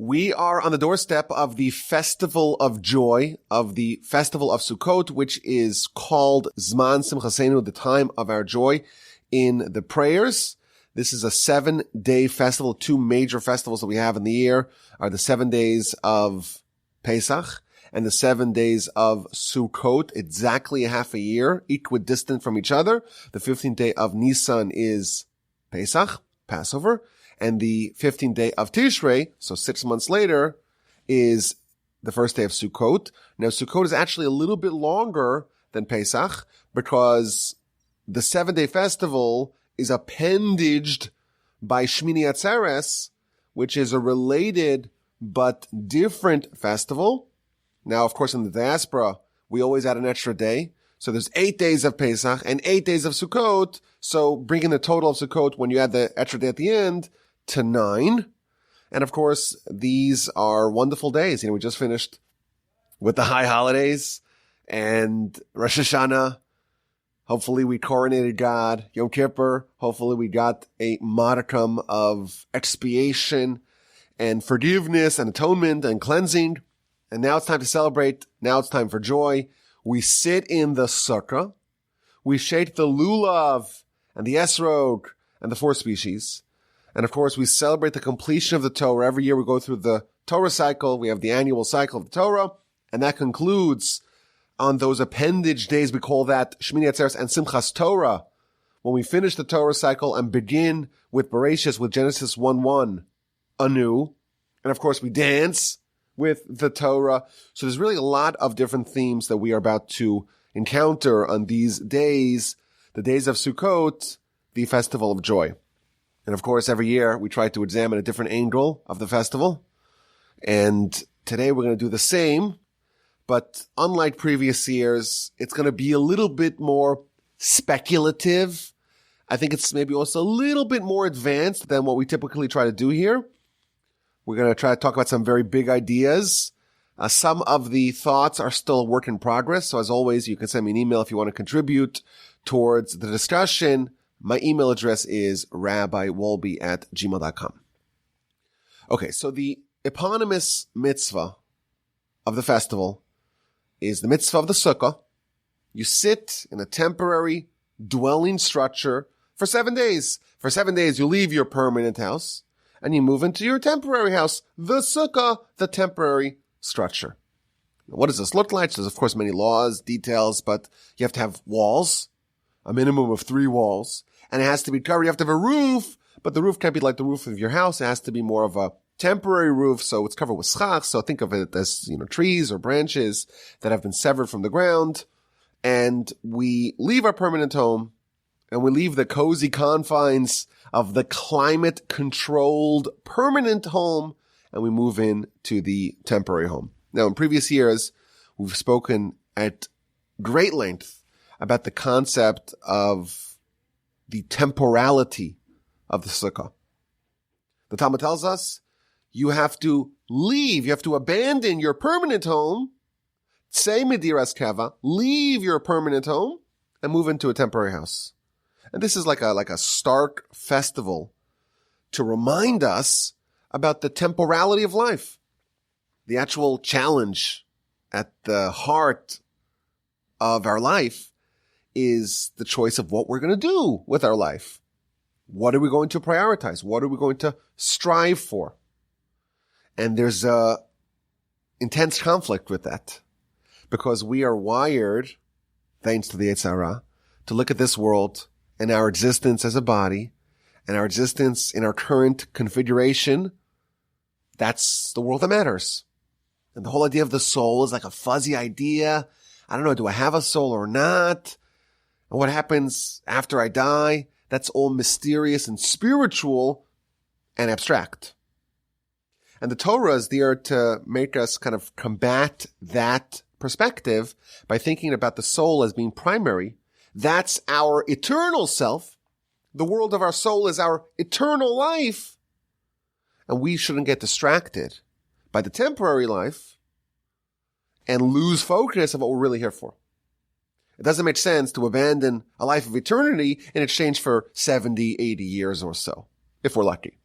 We are on the doorstep of the Festival of Joy, of the Festival of Sukkot, which is called Zman Simchasenu, the time of our joy in the prayers. This is a 7-day festival. Two major festivals that we have in the year are the 7 days of Pesach and the 7 days of Sukkot, exactly a half a year, equidistant from each other. The 15th day of Nisan is Pesach, Passover, and the 15th day of Tishrei, so 6 months later, is the first day of Sukkot. Now, Sukkot is actually a little bit longer than Pesach because the 7-day festival is appendaged by Shmini Atzeres, which is a related but different festival. Now, of course, in the diaspora, we always add an extra day. So there's 8 days of Pesach and 8 days of Sukkot. So bringing the total of Sukkot, when you add the extra day at the end, to 9. And of course, these are wonderful days. We just finished with the high holidays and Rosh Hashanah. Hopefully we coronated God. Yom Kippur. Hopefully we got a modicum of expiation and forgiveness and atonement and cleansing. And now it's time to celebrate. Now it's time for joy. We sit in the Sukkah. We shake the lulav and the esrog and the 4 species. And of course, we celebrate the completion of the Torah. Every year we go through the Torah cycle. We have the annual cycle of the Torah. And that concludes on those appendage days. We call that Shmini Atzeres and Simchas Torah. When we finish the Torah cycle and begin with Bereshis, with Genesis 1:1 anew. And of course, we dance with the Torah. So there's really a lot of different themes that we are about to encounter on these days, the days of Sukkot, the Festival of Joy. And of course, every year we try to examine a different angle of the festival. And today we're going to do the same, but unlike previous years, it's going to be a little bit more speculative. I think it's maybe also a little bit more advanced than what we typically try to do here. We're going to try to talk about some very big ideas. Some of the thoughts are still a work in progress. So as always, you can send me an email if you want to contribute towards the discussion. My email address is rabbiwolbe@gmail.com. Okay, so the eponymous mitzvah of the festival is the mitzvah of the Sukkah. You sit in a temporary dwelling structure for 7 days. For 7 days, you leave your permanent house and you move into your temporary house, the Sukkah, the temporary structure. Now, what does this look like? There's, of course, many laws, details, but you have to have walls, a minimum of 3 walls. And it has to be covered. You have to have a roof, but the roof can't be like the roof of your house. It has to be more of a temporary roof, so it's covered with Succos. So think of it as, trees or branches that have been severed from the ground. And we leave our permanent home, and we leave the cozy confines of the climate-controlled permanent home, and we move in to the temporary home. Now, in previous years, we've spoken at great length about the concept of the temporality of the Sukkah. The Talmud tells us you have to leave, you have to abandon your permanent home, tsei midiras keva, leave your permanent home, and move into a temporary house. And this is like a stark festival to remind us about the temporality of life. The actual challenge at the heart of our life is the choice of what we're going to do with our life. What are we going to prioritize? What are we going to strive for? And there's a intense conflict with that because we are wired, thanks to the Yetzer Hara, to look at this world and our existence as a body and our existence in our current configuration. That's the world that matters. And the whole idea of the soul is like a fuzzy idea. I don't know, do I have a soul or not? And what happens after I die? That's all mysterious and spiritual and abstract. And the Torah is there to make us kind of combat that perspective by thinking about the soul as being primary. That's our eternal self. The world of our soul is our eternal life. And we shouldn't get distracted by the temporary life and lose focus of what we're really here for. It doesn't make sense to abandon a life of eternity in exchange for 70, 80 years or so, if we're lucky.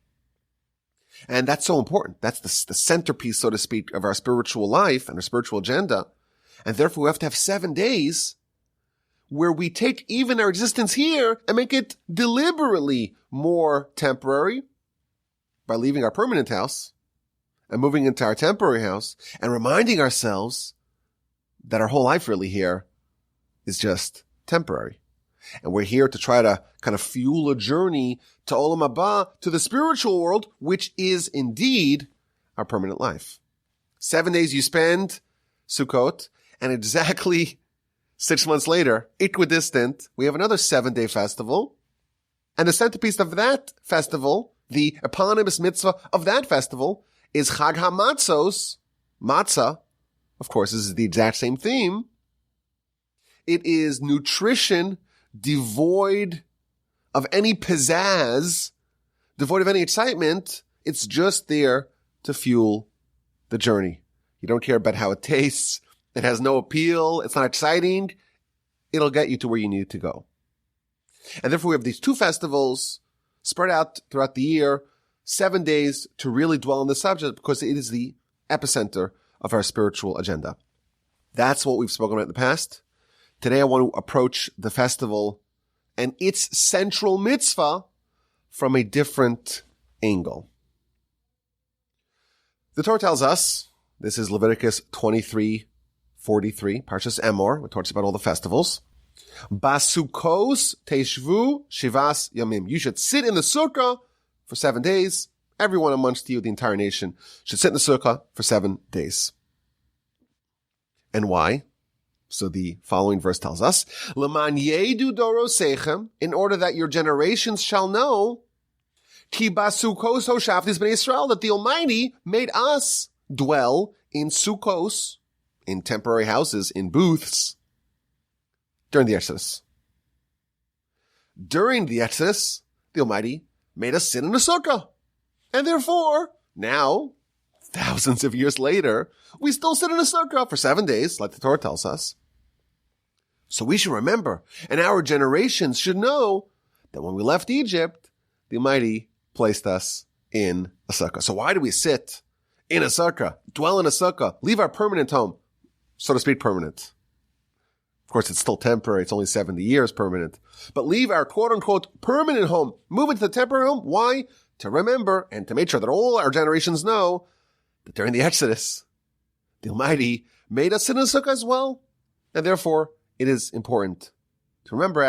And that's so important. That's the centerpiece, so to speak, of our spiritual life and our spiritual agenda. And therefore we have to have 7 days where we take even our existence here and make it deliberately more temporary by leaving our permanent house and moving into our temporary house and reminding ourselves that our whole life really here is just temporary. And we're here to try to kind of fuel a journey to Olam Haba, to the spiritual world, which is indeed our permanent life. 7 days you spend Sukkot, and exactly 6 months later, equidistant, we have another 7-day festival. And the centerpiece of that festival, the eponymous mitzvah of that festival, is Chag HaMatzos, matzah. Of course, this is the exact same theme. It is nutrition devoid of any pizzazz, devoid of any excitement. It's just there to fuel the journey. You don't care about how it tastes. It has no appeal. It's not exciting. It'll get you to where you need to go. And therefore, we have these 2 festivals spread out throughout the year, 7 days to really dwell on the subject because it is the epicenter of our spiritual agenda. That's what we've spoken about in the past. Today, I want to approach the festival and its central mitzvah from a different angle. The Torah tells us, this is Leviticus 23:43, Parshas Emor, which talks about all the festivals. Basukos teshvu shivas yamim. You should sit in the sukkah for 7 days. Everyone amongst you, the entire nation, should sit in the sukkah for 7 days. And why? So the following verse tells us, L'man yedu dorosechem, in order that your generations shall know, ki basukos hoshaftis b'nei Yisrael, that the Almighty made us dwell in Sukkos, in temporary houses, in booths, during the Exodus. During the Exodus, the Almighty made us sit in a sukkah. And therefore, now, thousands of years later, we still sit in a sukkah for 7 days, like the Torah tells us. So we should remember, and our generations should know, that when we left Egypt, the Almighty placed us in a sukkah. So why do we sit in a sukkah, dwell in a sukkah, leave our permanent home, so to speak, permanent? Of course, it's still temporary. It's only 70 years permanent. But leave our quote-unquote permanent home, move into the temporary home. Why? To remember and to make sure that all our generations know that during the Exodus, the Almighty made us sit in a sukkah as well. And therefore, it is important to remember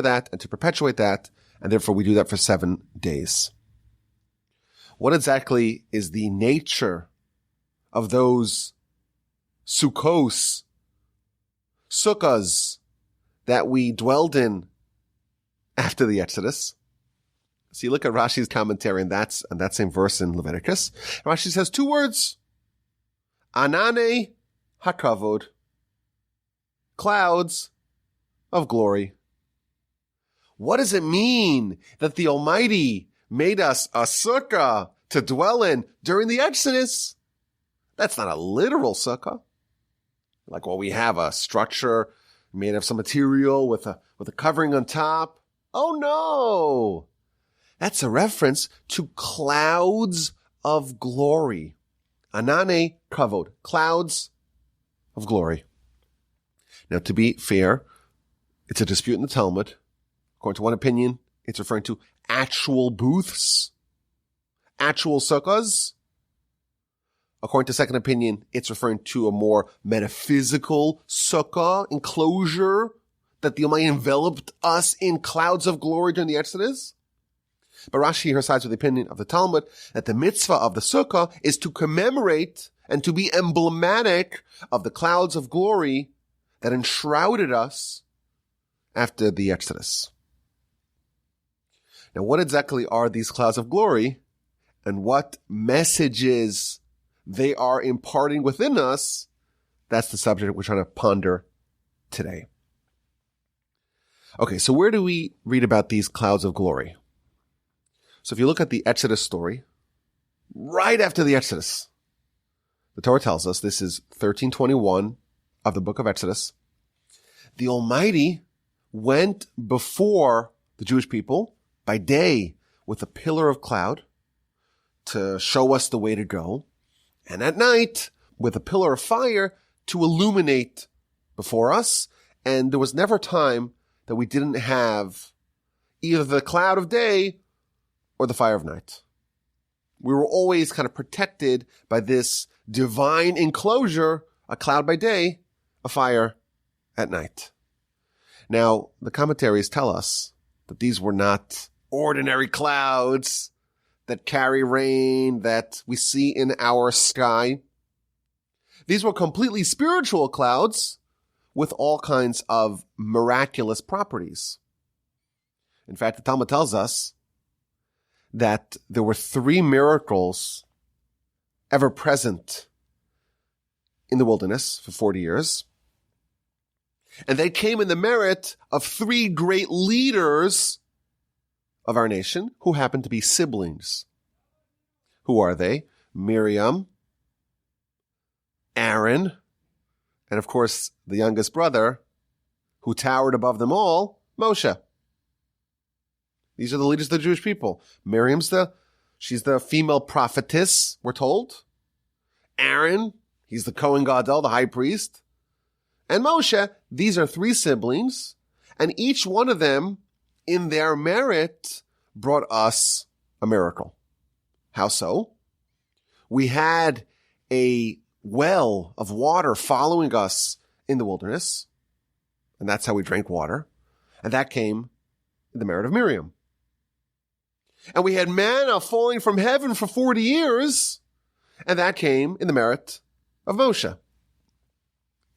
that and to perpetuate that. And therefore, we do that for 7 days. What exactly is the nature of those Sukkos, Sukkahs that we dwelled in after the Exodus? So you look at Rashi's commentary on that same verse in Leviticus. Rashi says 2 words. Anane hakavod. Clouds of glory. What does it mean that the Almighty made us a sukkah to dwell in during the Exodus? That's not a literal sukkah. Like, well, we have a structure made of some material with a covering on top. Oh no! That's a reference to clouds of glory. Anane kavod, clouds of glory. Now, to be fair, it's a dispute in the Talmud. According to one opinion, it's referring to actual booths, actual sukkahs. According to second opinion, it's referring to a more metaphysical sukkah enclosure that the Almighty enveloped us in clouds of glory during the Exodus. But Rashi here sides with the opinion of the Talmud that the mitzvah of the sukkah is to commemorate and to be emblematic of the clouds of glory that enshrouded us after the Exodus. Now, what exactly are these clouds of glory, and what messages they are imparting within us? That's the subject we're trying to ponder today. Okay, so where do we read about these clouds of glory? So if you look at the Exodus story, right after the Exodus, the Torah tells us, this is 13:21 of the book of Exodus, the Almighty went before the Jewish people by day with a pillar of cloud to show us the way to go, and at night with a pillar of fire to illuminate before us. And there was never a time that we didn't have either the cloud of day or the fire of night. We were always kind of protected by this divine enclosure, a cloud by day, a fire at night. Now, the commentaries tell us that these were not ordinary clouds that carry rain that we see in our sky. These were completely spiritual clouds with all kinds of miraculous properties. In fact, the Talmud tells us that there were 3 miracles ever present in the wilderness for 40 years. And they came in the merit of 3 great leaders of our nation who happened to be siblings. Who are they? Miriam, Aaron, and of course the youngest brother who towered above them all, Moshe. These are the leaders of the Jewish people. Miriam's she's the female prophetess, we're told. Aaron, he's the Kohen Gadol, the high priest. And Moshe, these are 3 siblings, and each one of them, in their merit, brought us a miracle. How so? We had a well of water following us in the wilderness, and that's how we drank water, and that came in the merit of Miriam. And we had manna falling from heaven for 40 years, and that came in the merit of Moshe.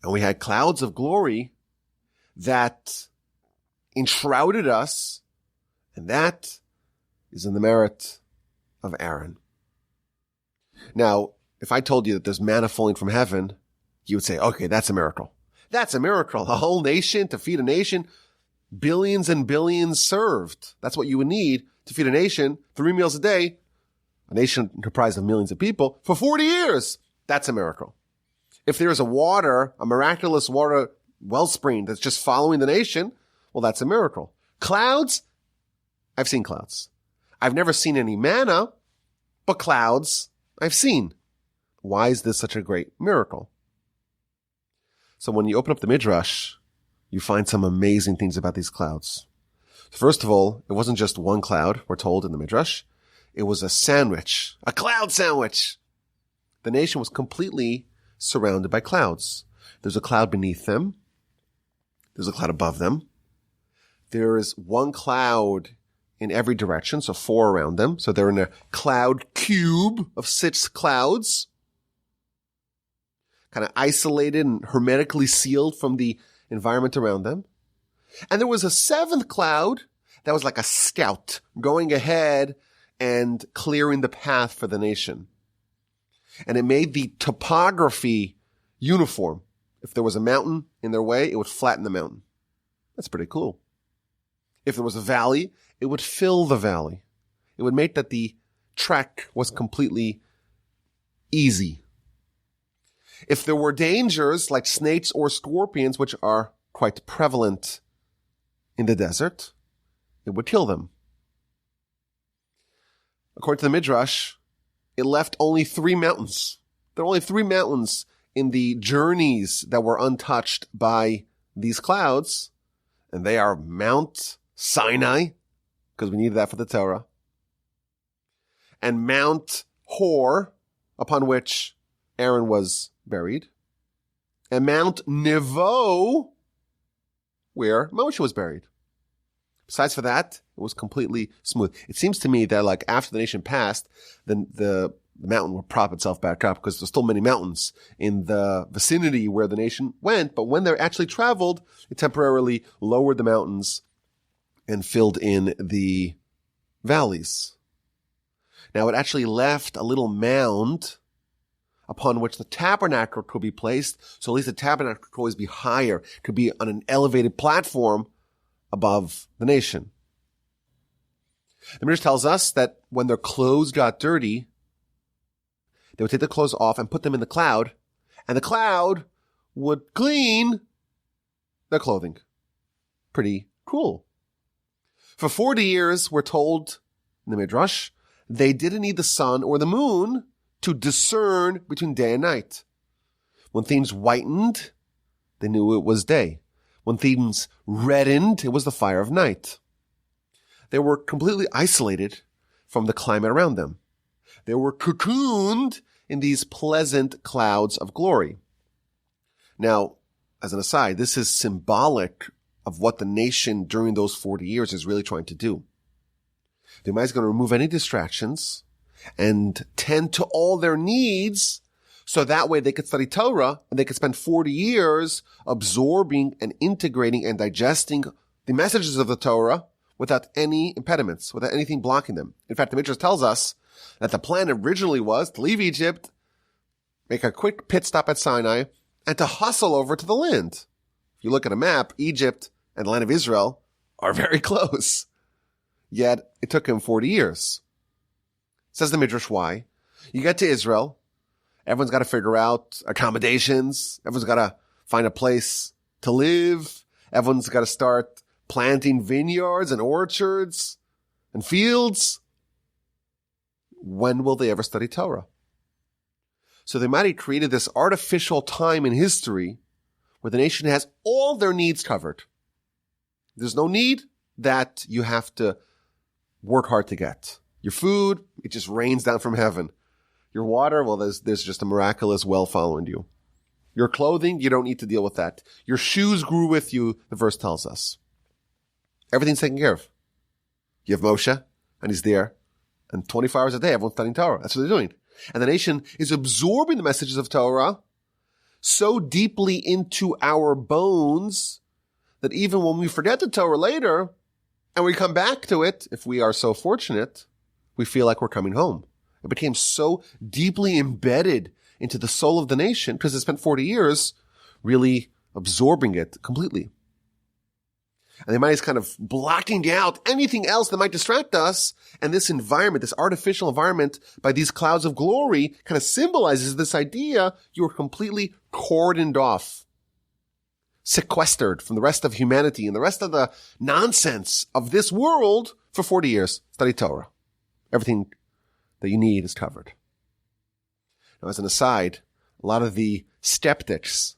And we had clouds of glory that enshrouded us, and that is in the merit of Aaron. Now, if I told you that there's manna falling from heaven, you would say, okay, that's a miracle. That's a miracle. A whole nation, to feed a nation, billions and billions served. That's what you would need to feed a nation, 3 meals a day, a nation comprised of millions of people, for 40 years. That's a miracle. If there's a miraculous water wellspring that's just following the nation, well, that's a miracle. Clouds, I've seen clouds. I've never seen any manna, but clouds I've seen. Why is this such a great miracle? So when you open up the Midrash, you find some amazing things about these clouds. First of all, it wasn't just one cloud, we're told in the Midrash. It was a sandwich, a cloud sandwich. The nation was completely surrounded by clouds. There's a cloud beneath them. There's a cloud above them. There is one cloud in every direction, so 4 around them. So they're in a cloud cube of 6 clouds, kind of isolated and hermetically sealed from the environment around them. And there was a 7th cloud that was like a scout going ahead and clearing the path for the nation. And it made the topography uniform. If there was a mountain in their way, it would flatten the mountain. That's pretty cool. If there was a valley, it would fill the valley. It would make that the trek was completely easy. If there were dangers like snakes or scorpions, which are quite prevalent in the desert, it would kill them. According to the Midrash, it left only 3 mountains. There are only 3 mountains in the journeys that were untouched by these clouds, and they are Mount Sinai, because we needed that for the Torah, and Mount Hor, upon which Aaron was buried, and Mount Nevo, where Moshe was buried. Besides for that, it was completely smooth. It seems to me that like after the nation passed, then the mountain would prop itself back up because there's still many mountains in the vicinity where the nation went. But when they actually traveled, it temporarily lowered the mountains and filled in the valleys. Now it actually left a little mound upon which the tabernacle could be placed. So at least the tabernacle could always be higher, could be on an elevated platform above the nation. The Midrash tells us that when their clothes got dirty, they would take their clothes off and put them in the cloud, and the cloud would clean their clothing. Pretty cool. For 40 years, we're told in the Midrash they didn't need the sun or the moon to discern between day and night. When things whitened, they knew it was day. When things reddened, it was the fire of night. They were completely isolated from the climate around them. They were cocooned in these pleasant clouds of glory. Now, as an aside, this is symbolic of what the nation during those 40 years is really trying to do. The Almighty is going to remove any distractions and tend to all their needs so that way they could study Torah and they could spend 40 years absorbing and integrating and digesting the messages of the Torah without any impediments, without anything blocking them. In fact, the Midrash tells us that the plan originally was to leave Egypt, make a quick pit stop at Sinai, and to hustle over to the land. If you look at a map, Egypt and the land of Israel are very close. Yet, it took him 40 years. Says the Midrash, why? You get to Israel, everyone's got to figure out accommodations, everyone's got to find a place to live, everyone's got to start planting vineyards and orchards and fields. When will they ever study Torah? So the Almighty created this artificial time in history where the nation has all their needs covered. There's no need that you have to work hard to get. Your food, it just rains down from heaven. Your water, well, there's just a miraculous well following you. Your clothing, you don't need to deal with that. Your shoes grew with you, the verse tells us. Everything's taken care of. You have Moshe, and he's there, and 24 hours a day, everyone's studying Torah. That's what they're doing. And the nation is absorbing the messages of Torah so deeply into our bones that even when we forget the Torah later, and we come back to it, if we are so fortunate, we feel like we're coming home. It became so deeply embedded into the soul of the nation because it spent 40 years really absorbing it completely. And the Almighty is kind of blocking out anything else that might distract us. And this environment, this artificial environment by these clouds of glory kind of symbolizes this idea you are completely cordoned off, sequestered from the rest of humanity and the rest of the nonsense of this world for 40 years. Study Torah. Everything that you need is covered. Now, as an aside, a lot of the skeptics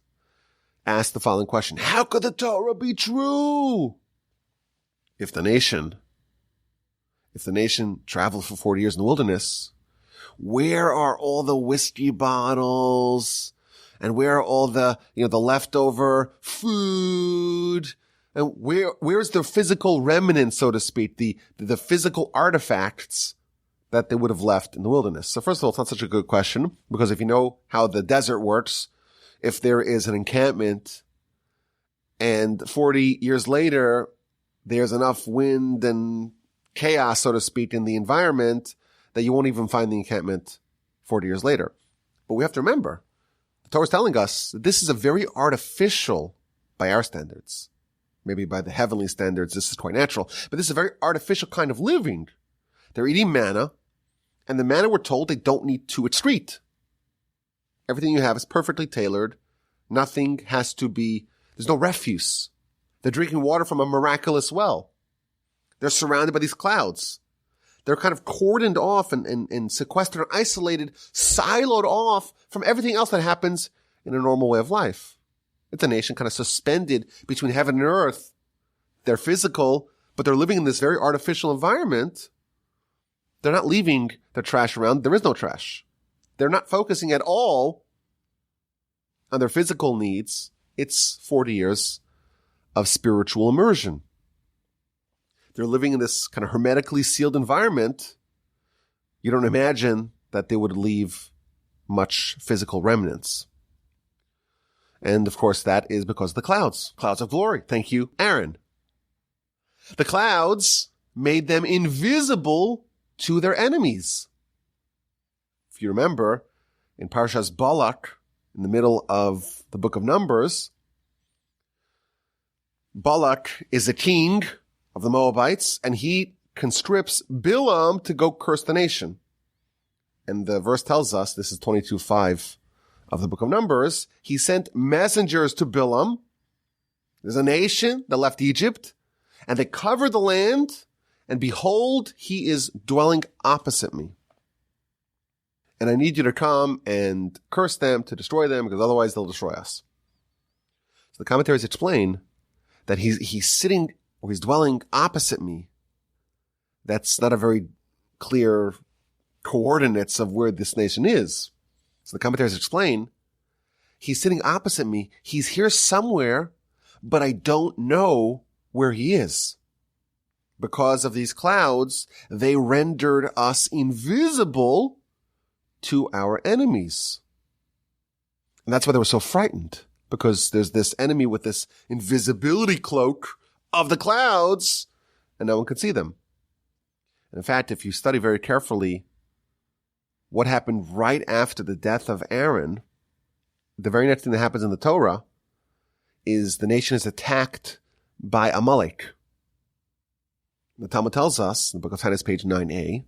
ask the following question: how could the Torah be true? If the nation traveled for 40 years in the wilderness, where are all the whiskey bottles? And where are all the leftover food? And where's the physical remnants, so to speak, the physical artifacts that they would have left in the wilderness? So first of all, it's not such a good question, because if you know how the desert works, if there is an encampment and 40 years later, there's enough wind and chaos, so to speak, in the environment that you won't even find the encampment 40 years later. But we have to remember, the Torah is telling us that this is a very artificial, by our standards. Maybe by the heavenly standards, this is quite natural. But this is a very artificial kind of living. They're eating manna, and the manna, we're told, they don't need to excrete. Everything you have is perfectly tailored. Nothing has to be, there's no refuse. They're drinking water from a miraculous well. They're surrounded by these clouds. They're kind of cordoned off and sequestered, isolated, siloed off from everything else that happens in a normal way of life. It's a nation kind of suspended between heaven and earth. They're physical, but they're living in this very artificial environment. They're not leaving their trash around. There is no trash. They're not focusing at all on their physical needs. It's 40 years of spiritual immersion. They're living in this kind of hermetically sealed environment. You don't imagine that they would leave much physical remnants. And of course, that is because of the clouds of glory. Thank you, Aaron. The clouds made them invisible to their enemies. If you remember, in Parshas Balak, in the middle of the book of Numbers, Balak is a king of the Moabites, and he conscripts Bilam to go curse the nation. And the verse tells us, this is 22:5 of the book of Numbers, he sent messengers to Bilam. There's a nation that left Egypt, and they covered the land, and behold, he is dwelling opposite me. And I need you to come and curse them, to destroy them, because otherwise they'll destroy us. So the commentaries explain that he's sitting, or he's dwelling opposite me. That's not a very clear coordinates of where this nation is. So the commentaries explain, he's sitting opposite me. He's here somewhere, but I don't know where he is. Because of these clouds, they rendered us invisible to our enemies. And that's why they were so frightened, because there's this enemy with this invisibility cloak of the clouds, and no one can see them. And in fact, if you study very carefully what happened right after the death of Aaron, the very next thing that happens in the Torah is the nation is attacked by Amalek. The Talmud tells us, in the book of Titus, page 9a,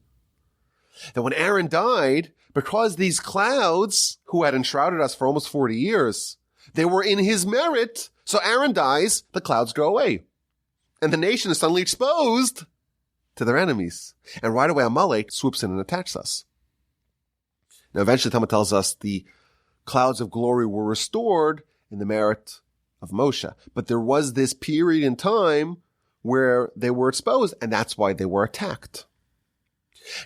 that when Aaron died, because these clouds, who had enshrouded us for almost 40 years, they were in his merit, so Aaron dies, the clouds go away. And the nation is suddenly exposed to their enemies. And right away, Amalek swoops in and attacks us. Now, eventually, Talmud tells us the clouds of glory were restored in the merit of Moshe. But there was this period in time where they were exposed, and that's why they were attacked.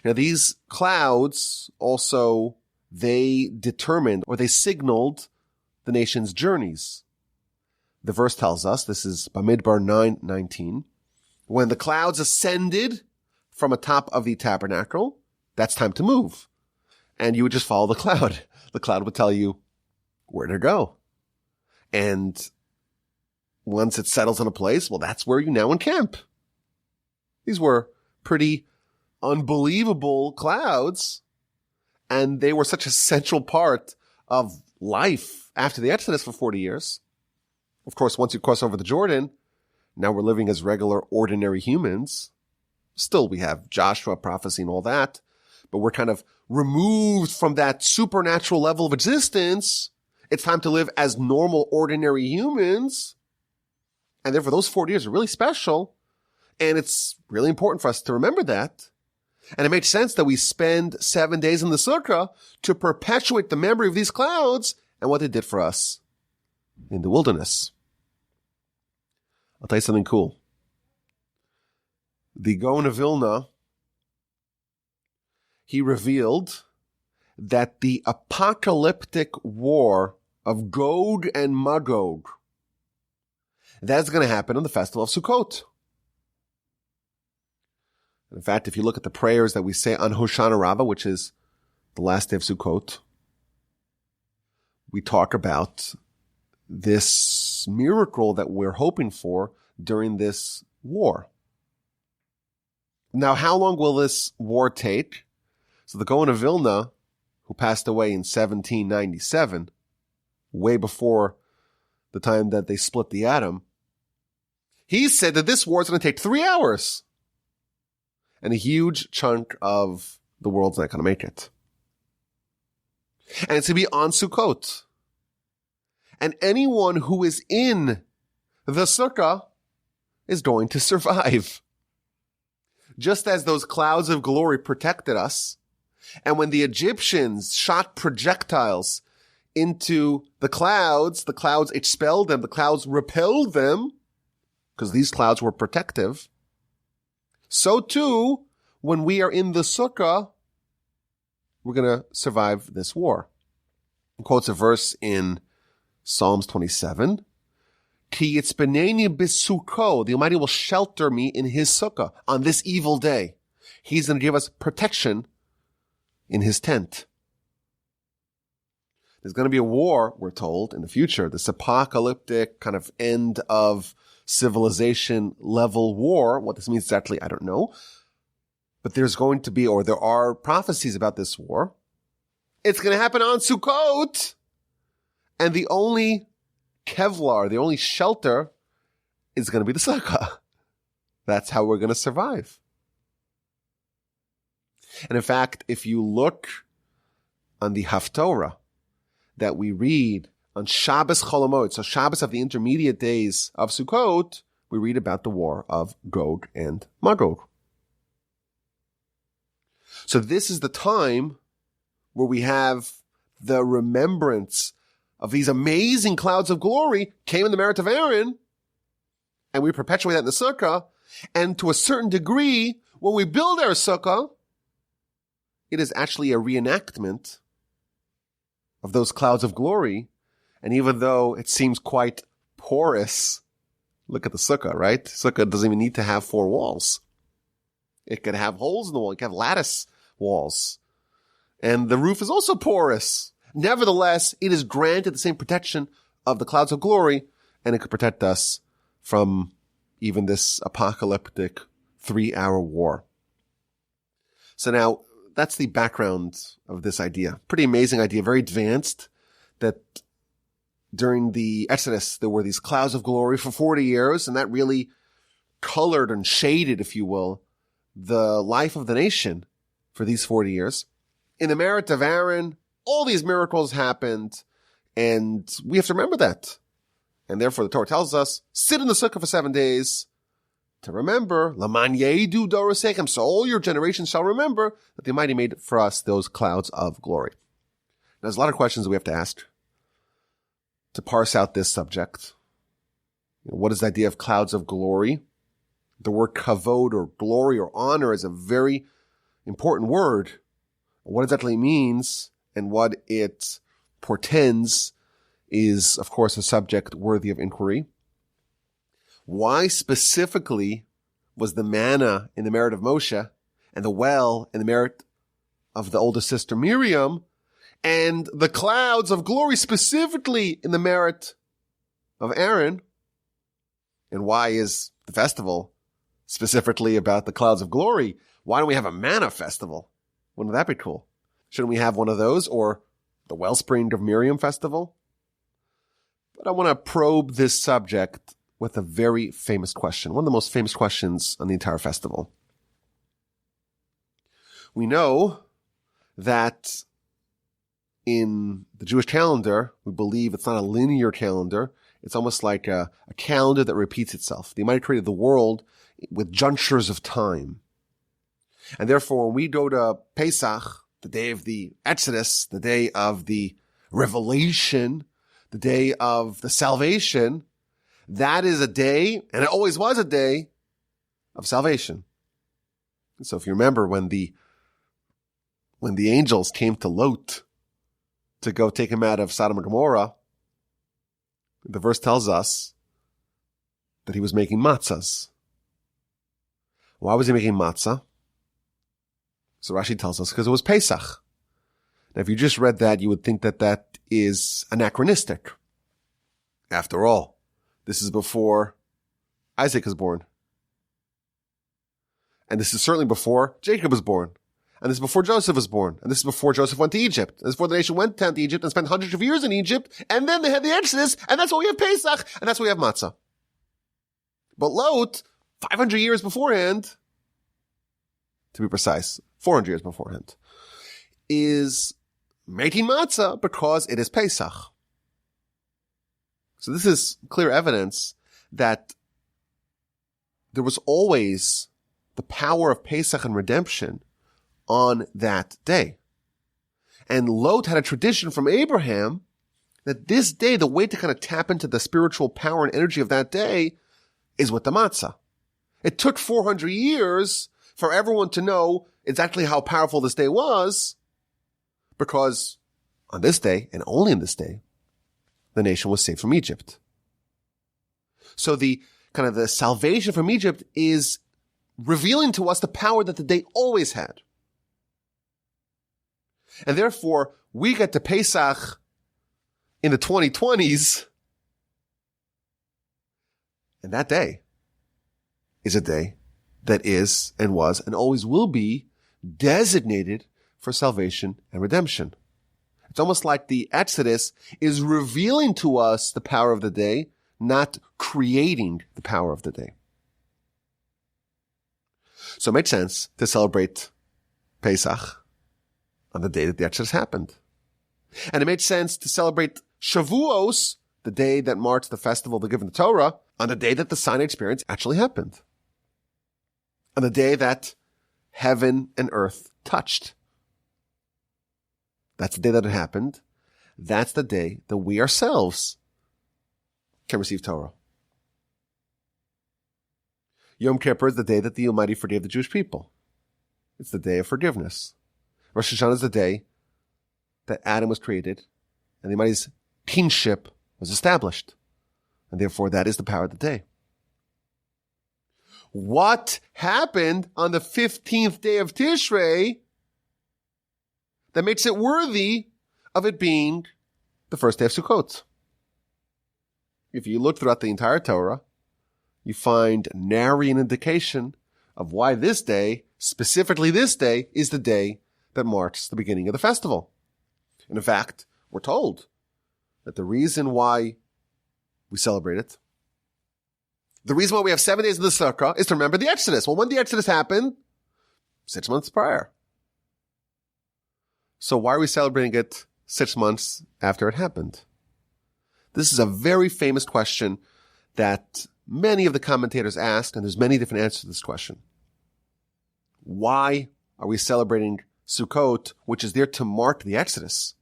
Now, these clouds also, they determined, or they signaled the nation's journeys. The verse tells us, this is Bamidbar 9:19, when the clouds ascended from atop of the tabernacle, that's time to move. And you would just follow the cloud. The cloud would tell you where to go. And once it settles in a place, well, that's where you now encamp. These were pretty unbelievable clouds, and they were such a central part of life after the Exodus for 40 years. Of course, once you cross over the Jordan, now we're living as regular, ordinary humans. Still, we have Joshua, prophecy, and all that, but we're kind of removed from that supernatural level of existence. It's time to live as normal, ordinary humans. And therefore, those 40 years are really special. And it's really important for us to remember that. And it makes sense that we spend 7 days in the Sukkah to perpetuate the memory of these clouds and what they did for us in the wilderness. I'll tell you something cool. The Gaon of Vilna, he revealed that the apocalyptic war of Gog and Magog, that's going to happen on the Festival of Sukkot. In fact, if you look at the prayers that we say on Hoshana Rabbah, which is the last day of Sukkot, we talk about this miracle that we're hoping for during this war. Now, how long will this war take? So the Gaon of Vilna, who passed away in 1797, way before the time that they split the atom, he said that this war is going to take 3 hours. And a huge chunk of the world's not going to make it. And it's going to be on Sukkot. And anyone who is in the Sukkah is going to survive. Just as those clouds of glory protected us, and when the Egyptians shot projectiles into the clouds expelled them, the clouds repelled them, because these clouds were protective. So too, when we are in the Sukkah, we're going to survive this war. He quotes a verse in Psalms 27. Ki yitzbeneni b'Sukkot, the Almighty will shelter me in His Sukkah on this evil day. He's going to give us protection in His tent. There's going to be a war, we're told, in the future, this apocalyptic kind of end of civilization level war. What this means exactly, I don't know. But there's going to be, or there are prophecies about this war. It's going to happen on Sukkot. And the only Kevlar, the only shelter is going to be the Sukkah. That's how we're going to survive. And in fact, if you look on the Haftorah that we read on Shabbos Chol HaMoed, so Shabbos of the intermediate days of Sukkot, we read about the war of Gog and Magog. So this is the time where we have the remembrance of these amazing clouds of glory came in the merit of Aaron, and we perpetuate that in the Sukkah. And to a certain degree, when we build our Sukkah, it is actually a reenactment of those clouds of glory. And even though it seems quite porous, look at the Sukkah, right? Sukkah doesn't even need to have 4 walls. It could have holes in the wall. It could have lattice walls. And the roof is also porous. Nevertheless, it is granted the same protection of the clouds of glory, and it could protect us from even this apocalyptic 3-hour war. So now, that's the background of this idea. Pretty amazing idea, very advanced, that during the Exodus, there were these clouds of glory for 40 years, and that really colored and shaded, if you will, the life of the nation for these 40 years. In the merit of Aaron, all these miracles happened, and we have to remember that. And therefore, the Torah tells us, sit in the Sukkah for 7 days to remember, Laman yedu dorosechem, so all your generations shall remember that the Almighty made for us those clouds of glory. Now, there's a lot of questions that we have to ask to parse out this subject. What is the idea of clouds of glory? The word kavod, or glory, or honor, is a very important word. What exactly it means and what it portends is, of course, a subject worthy of inquiry. Why specifically was the manna in the merit of Moshe and the well in the merit of the oldest sister Miriam, and the clouds of glory specifically in the merit of Aaron? And why is the festival specifically about the clouds of glory? Why don't we have a manna festival? Wouldn't that be cool? Shouldn't we have one of those, or the Wellspring of Miriam festival? But I want to probe this subject with a very famous question, one of the most famous questions on the entire festival. We know that in the Jewish calendar, we believe it's not a linear calendar. It's almost like a calendar that repeats itself. The Almighty created the world with junctures of time. And therefore, when we go to Pesach, the day of the Exodus, the day of the revelation, the day of the salvation, that is a day, and it always was a day, of salvation. And so if you remember when the angels came to Lot to go take him out of Sodom and Gomorrah, the verse tells us that he was making matzahs. Why was he making matzah? So Rashi tells us because it was Pesach. Now, if you just read that, you would think that that is anachronistic. After all, this is before Isaac is born. And this is certainly before Jacob was born. And this is before Joseph was born. And this is before Joseph went to Egypt. And this is before the nation went down to Egypt and spent hundreds of years in Egypt. And then they had the Exodus. And that's why we have Pesach. And that's why we have matzah. But Lot, 500 years beforehand, to be precise, 400 years beforehand, is making matzah because it is Pesach. So this is clear evidence that there was always the power of Pesach and redemption on that day. And Lot had a tradition from Abraham that this day, the way to kind of tap into the spiritual power and energy of that day is with the matzah. It took 400 years for everyone to know exactly how powerful this day was, because on this day, and only on this day, the nation was saved from Egypt. So the kind of the salvation from Egypt is revealing to us the power that the day always had. And therefore, we get to Pesach in the 2020s, and that day is a day that is and was and always will be designated for salvation and redemption. It's almost like the Exodus is revealing to us the power of the day, not creating the power of the day. So it makes sense to celebrate Pesach on the day that the Exodus happened. And it made sense to celebrate Shavuos, the day that marks the festival of the Giving the Torah, on the day that the Sinai experience actually happened. On the day that heaven and earth touched. That's the day that it happened. That's the day that we ourselves can receive Torah. Yom Kippur is the day that the Almighty forgave the Jewish people. It's the day of forgiveness. Rosh Hashanah is the day that Adam was created and the Almighty's kingship was established. And therefore, that is the power of the day. What happened on the 15th day of Tishrei that makes it worthy of it being the first day of Sukkot? If you look throughout the entire Torah, you find nary an indication of why this day, specifically this day, is the day that marks the beginning of the festival. And in fact, we're told that the reason why we celebrate it, the reason why we have 7 days of the Sukkah is to remember the Exodus. Well, when the Exodus happened? 6 months prior. So why are we celebrating it 6 months after it happened? This is a very famous question that many of the commentators asked, and there's many different answers to this question. Why are we celebrating Sukkot, which is there to mark the Exodus?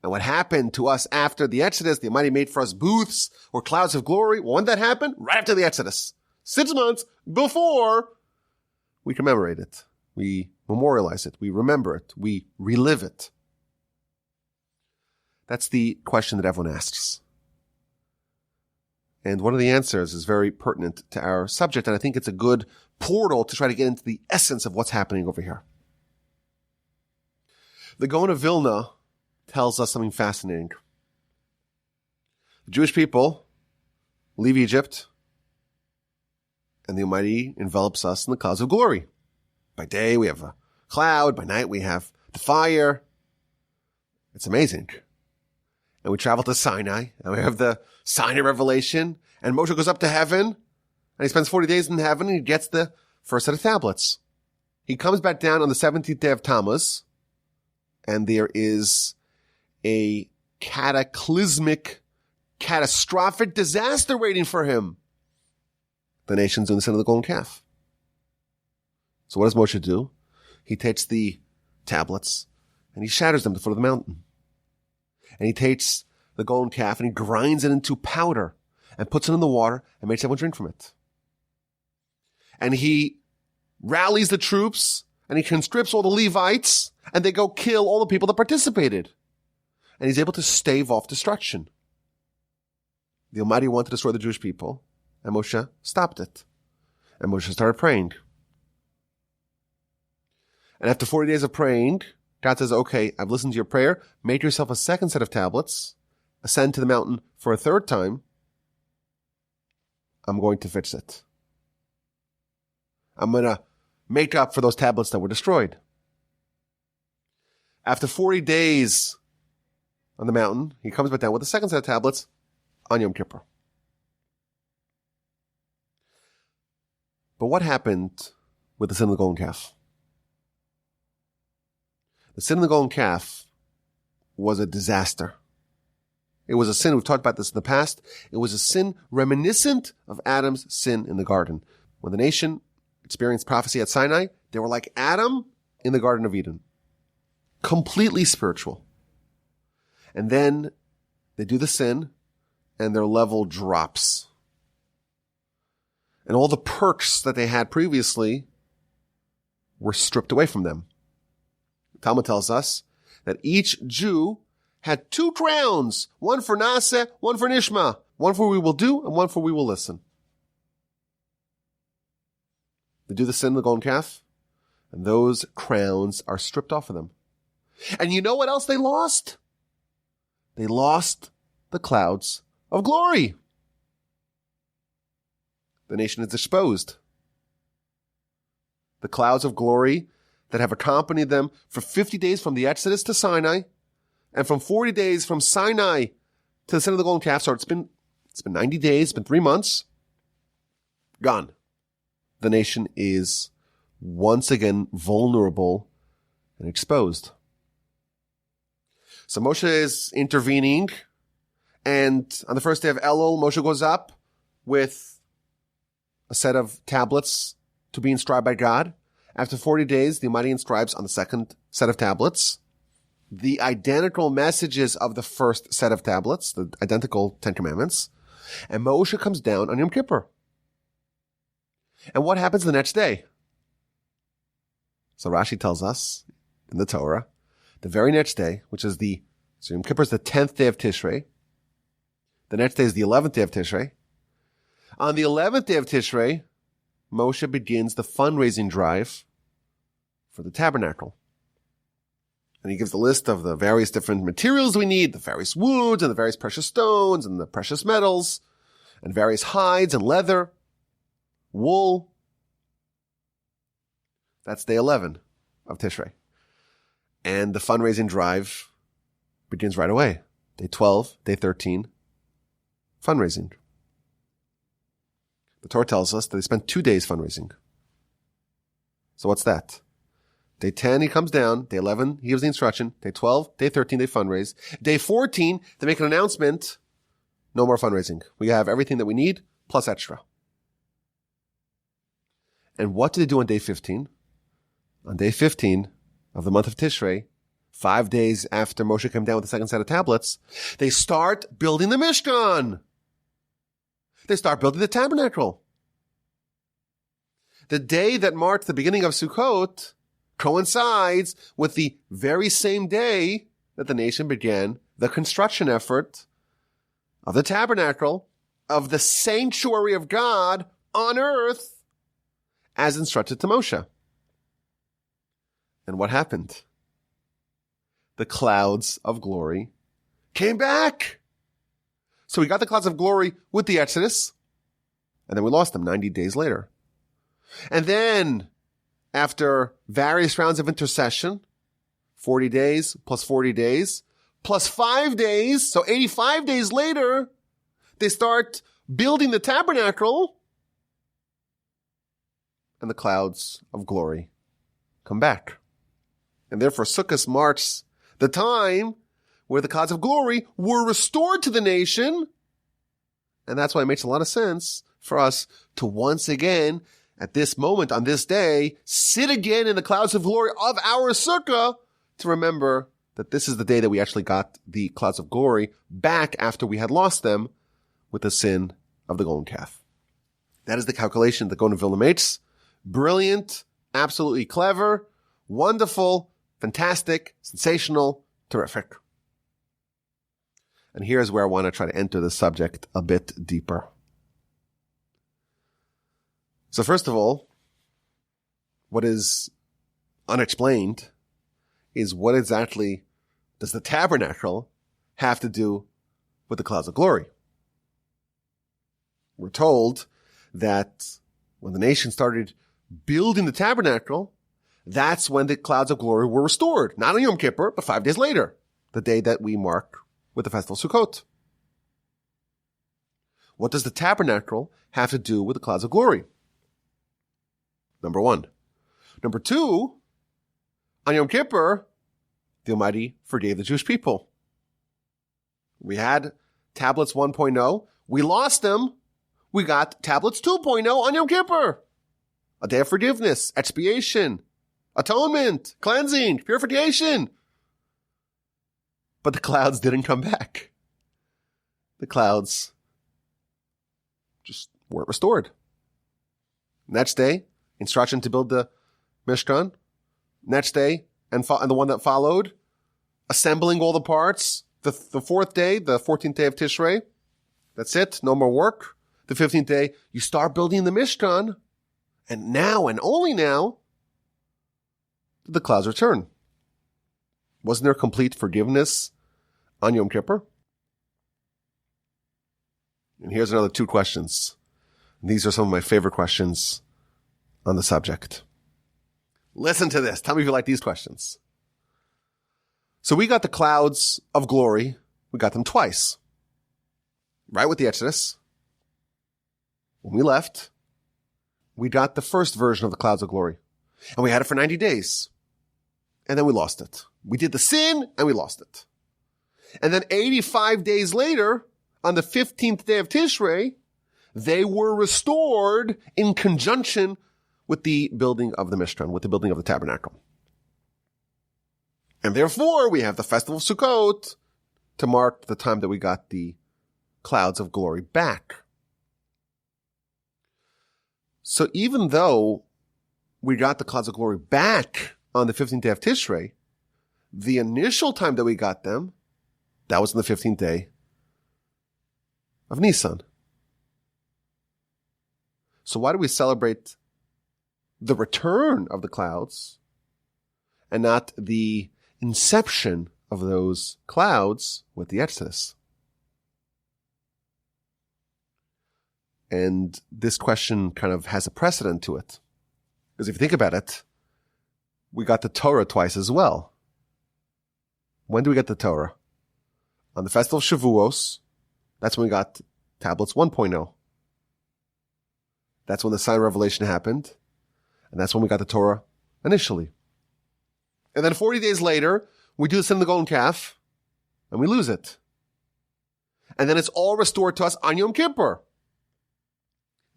And what happened to us after the Exodus, the Almighty made for us booths or clouds of glory. Well, when that happened? Right after the Exodus. 6 months before we commemorate it. We memorialize it. We remember it. We relive it. That's the question that everyone asks. And one of the answers is very pertinent to our subject, and I think it's a good portal to try to get into the essence of what's happening over here. The Gaon of Vilna tells us something fascinating. The Jewish people leave Egypt, and the Almighty envelops us in the clouds of glory. By day, we have a cloud. By night, we have the fire. It's amazing. And we travel to Sinai, and we have the Sinai revelation, and Moshe goes up to heaven, and he spends 40 days in heaven, and he gets the first set of tablets. He comes back down on the 17th day of Tammuz, and there is a cataclysmic, catastrophic disaster waiting for him. The nation's in the sin of the golden calf. So what does Moshe do? He takes the tablets and he shatters them at the foot of the mountain. And he takes the golden calf and he grinds it into powder and puts it in the water and makes everyone drink from it. And he rallies the troops and he conscripts all the Levites and they go kill all the people that participated. And he's able to stave off destruction. The Almighty wanted to destroy the Jewish people, and Moshe stopped it. And Moshe started praying. And after 40 days of praying, God says, okay, I've listened to your prayer. Make yourself a second set of tablets. Ascend to the mountain for a third time. I'm going to fix it. I'm going to make up for those tablets that were destroyed. After 40 days on the mountain, he comes back down with the second set of tablets on Yom Kippur. But what happened with the sin of the golden calf? The sin of the golden calf was a disaster. It was a sin, we've talked about this in the past, it was a sin reminiscent of Adam's sin in the garden. When the nation experienced prophecy at Sinai, they were like Adam in the Garden of Eden. Completely spiritual. And then they do the sin and their level drops. And all the perks that they had previously were stripped away from them. Talmud tells us that each Jew had 2 crowns, one for Naseh, one for Nishma, one for we will do and one for we will listen. They do the sin of the golden calf, and those crowns are stripped off of them. And you know what else they lost? They lost the clouds of glory. The nation is exposed. The clouds of glory that have accompanied them for 50 days from the Exodus to Sinai, and from 40 days from Sinai to the sin of the golden calf. So it's been 90 days, it's been 3 months. Gone. The nation is once again vulnerable and exposed. So Moshe is intervening, and on the first day of Elul, Moshe goes up with a set of tablets to be inscribed by God. After 40 days, the Almighty inscribes on the second set of tablets the identical messages of the first set of tablets, the identical Ten Commandments, and Moshe comes down on Yom Kippur. And what happens the next day? So Rashi tells us in the Torah, the very next day, which is so Yom Kippur is the 10th day of Tishrei. The next day is the 11th day of Tishrei. On the 11th day of Tishrei, Moshe begins the fundraising drive for the tabernacle. And he gives the list of the various different materials we need, the various woods and the various precious stones and the precious metals and various hides and leather, wool. That's day 11 of Tishrei. And the fundraising drive begins right away. Day 12, day 13, fundraising. The Torah tells us that they spent 2 days fundraising. So what's that? Day 10, he comes down. Day 11, he gives the instruction. Day 12, day 13, they fundraise. Day 14, they make an announcement. No more fundraising. We have everything that we need, plus extra. And what do they do on day 15? On day 15 of the month of Tishrei, 5 days after Moshe came down with the second set of tablets, they start building the Mishkan. They start building the tabernacle. The day that marked the beginning of Sukkot coincides with the very same day that the nation began the construction effort of the tabernacle, of the sanctuary of God on earth, as instructed to Moshe. And what happened? The clouds of glory came back. So we got the clouds of glory with the Exodus, and then we lost them 90 days later. And then, after various rounds of intercession, 40 days plus 40 days, plus 5 days, so 85 days later, they start building the tabernacle, and the clouds of glory come back. And therefore, Sukkahs marks the time where the clouds of glory were restored to the nation. And that's why it makes a lot of sense for us to once again, at this moment, on this day, sit again in the clouds of glory of our Sukkah to remember that this is the day that we actually got the clouds of glory back after we had lost them with the sin of the golden calf. That is the calculation that Gaon of Vilna makes. Brilliant, absolutely clever, wonderful, fantastic, sensational, terrific. And here's where I want to try to enter the subject a bit deeper. So first of all, what is unexplained is what exactly does the tabernacle have to do with the clouds of glory? We're told that when the nation started building the tabernacle, that's when the clouds of glory were restored. Not on Yom Kippur, but 5 days later, the day that we mark with the Festival of Sukkot. What does the tabernacle have to do with the clouds of glory? Number one. Number two, on Yom Kippur, the Almighty forgave the Jewish people. We had tablets 1.0. We lost them. We got tablets 2.0 on Yom Kippur. A day of forgiveness, expiation, atonement, cleansing, purification. But the clouds didn't come back. The clouds just weren't restored. Next day, instruction to build the Mishkan. Next day, and the one that followed, assembling all the parts. The fourth day, the 14th day of Tishrei. That's it. No more work. The 15th day, you start building the Mishkan. And now, and only now, did the clouds return. Wasn't there complete forgiveness on Yom Kippur? And here's another 2 questions. And these are some of my favorite questions on the subject. Listen to this. Tell me if you like these questions. So we got the clouds of glory. We got them twice. Right with the Exodus. When we left, we got the first version of the clouds of glory. And we had it for 90 days. And then we lost it. We did the sin and we lost it. And then 85 days later, on the 15th day of Tishrei, they were restored in conjunction with the building of the Mishkan, with the building of the tabernacle. And therefore, we have the Festival of Sukkot to mark the time that we got the clouds of glory back. So even though we got the clouds of glory back on the 15th day of Tishrei, the initial time that we got them, that was on the 15th day of Nisan. So why do we celebrate the return of the clouds and not the inception of those clouds with the Exodus? And this question kind of has a precedent to it. Because if you think about it, we got the Torah twice as well. When do we get the Torah? On the Festival of Shavuos, that's when we got tablets 1.0. That's when the sign of revelation happened. And that's when we got the Torah initially. And then 40 days later, we do the sin of the golden calf, and we lose it. And then it's all restored to us on Yom Kippur.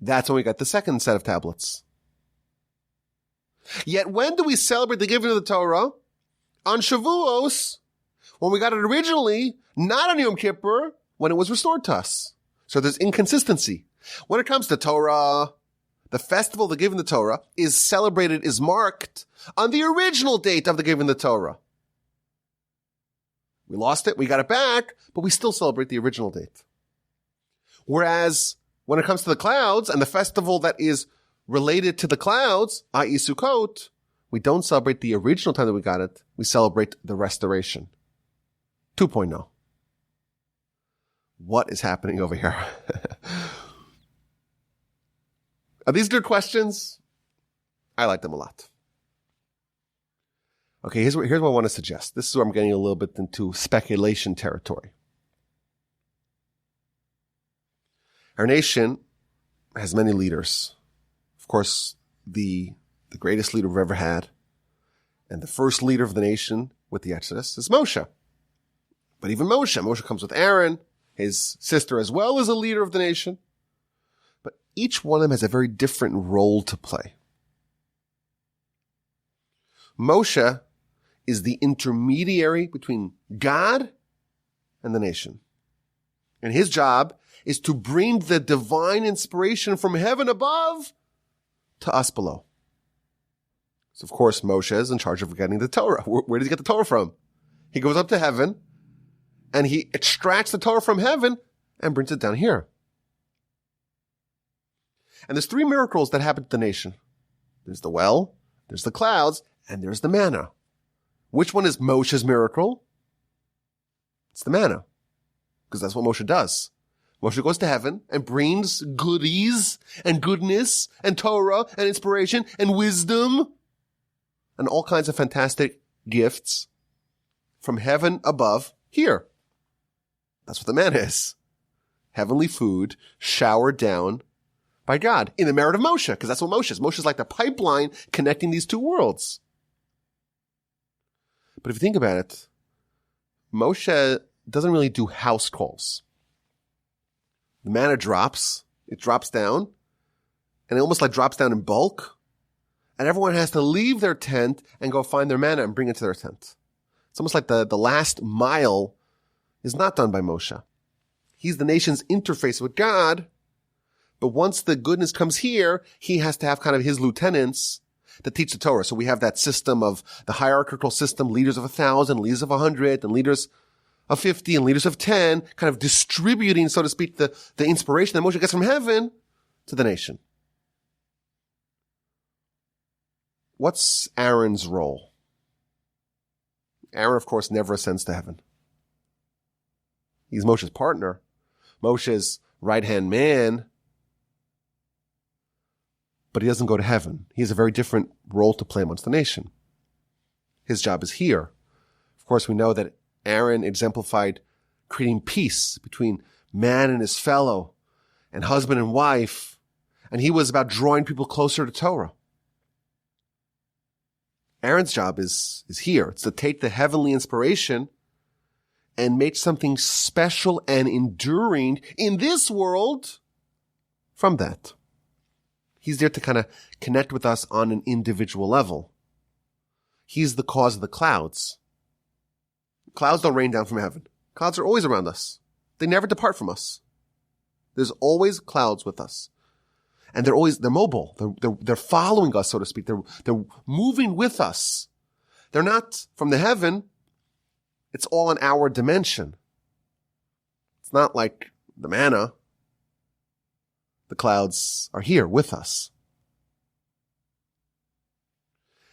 That's when we got the second set of tablets. Yet when do we celebrate the giving of the Torah? On Shavuos, when we got it originally, not on Yom Kippur, when it was restored to us. So there's inconsistency. When it comes to Torah, the festival of the giving of the Torah is celebrated, is marked on the original date of the giving of the Torah. We lost it, we got it back, but we still celebrate the original date. Whereas when it comes to the clouds and the festival that is related to the clouds, i.e. Sukkot, we don't celebrate the original time that we got it. We celebrate the restoration. 2.0. What is happening over here? Are these good questions? I like them a lot. Okay, here's what I want to suggest. This is where I'm getting a little bit into speculation territory. Our nation has many leaders. Of course, the greatest leader we've ever had, and the first leader of the nation with the Exodus is Moshe. But even Moshe comes with Aaron, his sister as well as a leader of the nation. But each one of them has a very different role to play. Moshe is the intermediary between God and the nation. And his job is to bring the divine inspiration from heaven above to us below. So, of course, Moshe is in charge of getting the Torah. Where does he get the Torah from? He goes up to heaven, and he extracts the Torah from heaven and brings it down here. And there's three miracles that happen to the nation. There's the well, there's the clouds, and there's the manna. Which one is Moshe's miracle? It's the manna. Because that's what Moshe does. Moshe goes to heaven and brings goodies and goodness and Torah and inspiration and wisdom and all kinds of fantastic gifts from heaven above here. That's what the manna is. Heavenly food showered down by God in the merit of Moshe, because that's what Moshe is. Moshe is like the pipeline connecting these two worlds. But if you think about it, Moshe doesn't really do house calls. The manna drops, it drops down, and it almost like drops down in bulk, and everyone has to leave their tent and go find their manna and bring it to their tent. It's almost like the last mile is not done by Moshe. He's the nation's interface with God, but once the goodness comes here, he has to have kind of his lieutenants that teach the Torah. So we have that system of the hierarchical system, leaders of 1,000, leaders of 100, and leaders of 50 and leaders of 10, kind of distributing, so to speak, the inspiration that Moshe gets from heaven to the nation. What's Aaron's role? Aaron, of course, never ascends to heaven. He's Moshe's partner, Moshe's right-hand man, but he doesn't go to heaven. He has a very different role to play amongst the nation. His job is here. Of course, we know that Aaron exemplified creating peace between man and his fellow and husband and wife. And he was about drawing people closer to Torah. Aaron's job is here. It's to take the heavenly inspiration and make something special and enduring in this world from that. He's there to kind of connect with us on an individual level. He's the cause of the clouds. Clouds don't rain down from heaven. Clouds are always around us. They never depart from us. There's always clouds with us. And they're mobile. They're following us, so to speak. They're moving with us. They're not from the heaven. It's all in our dimension. It's not like the manna. The clouds are here with us.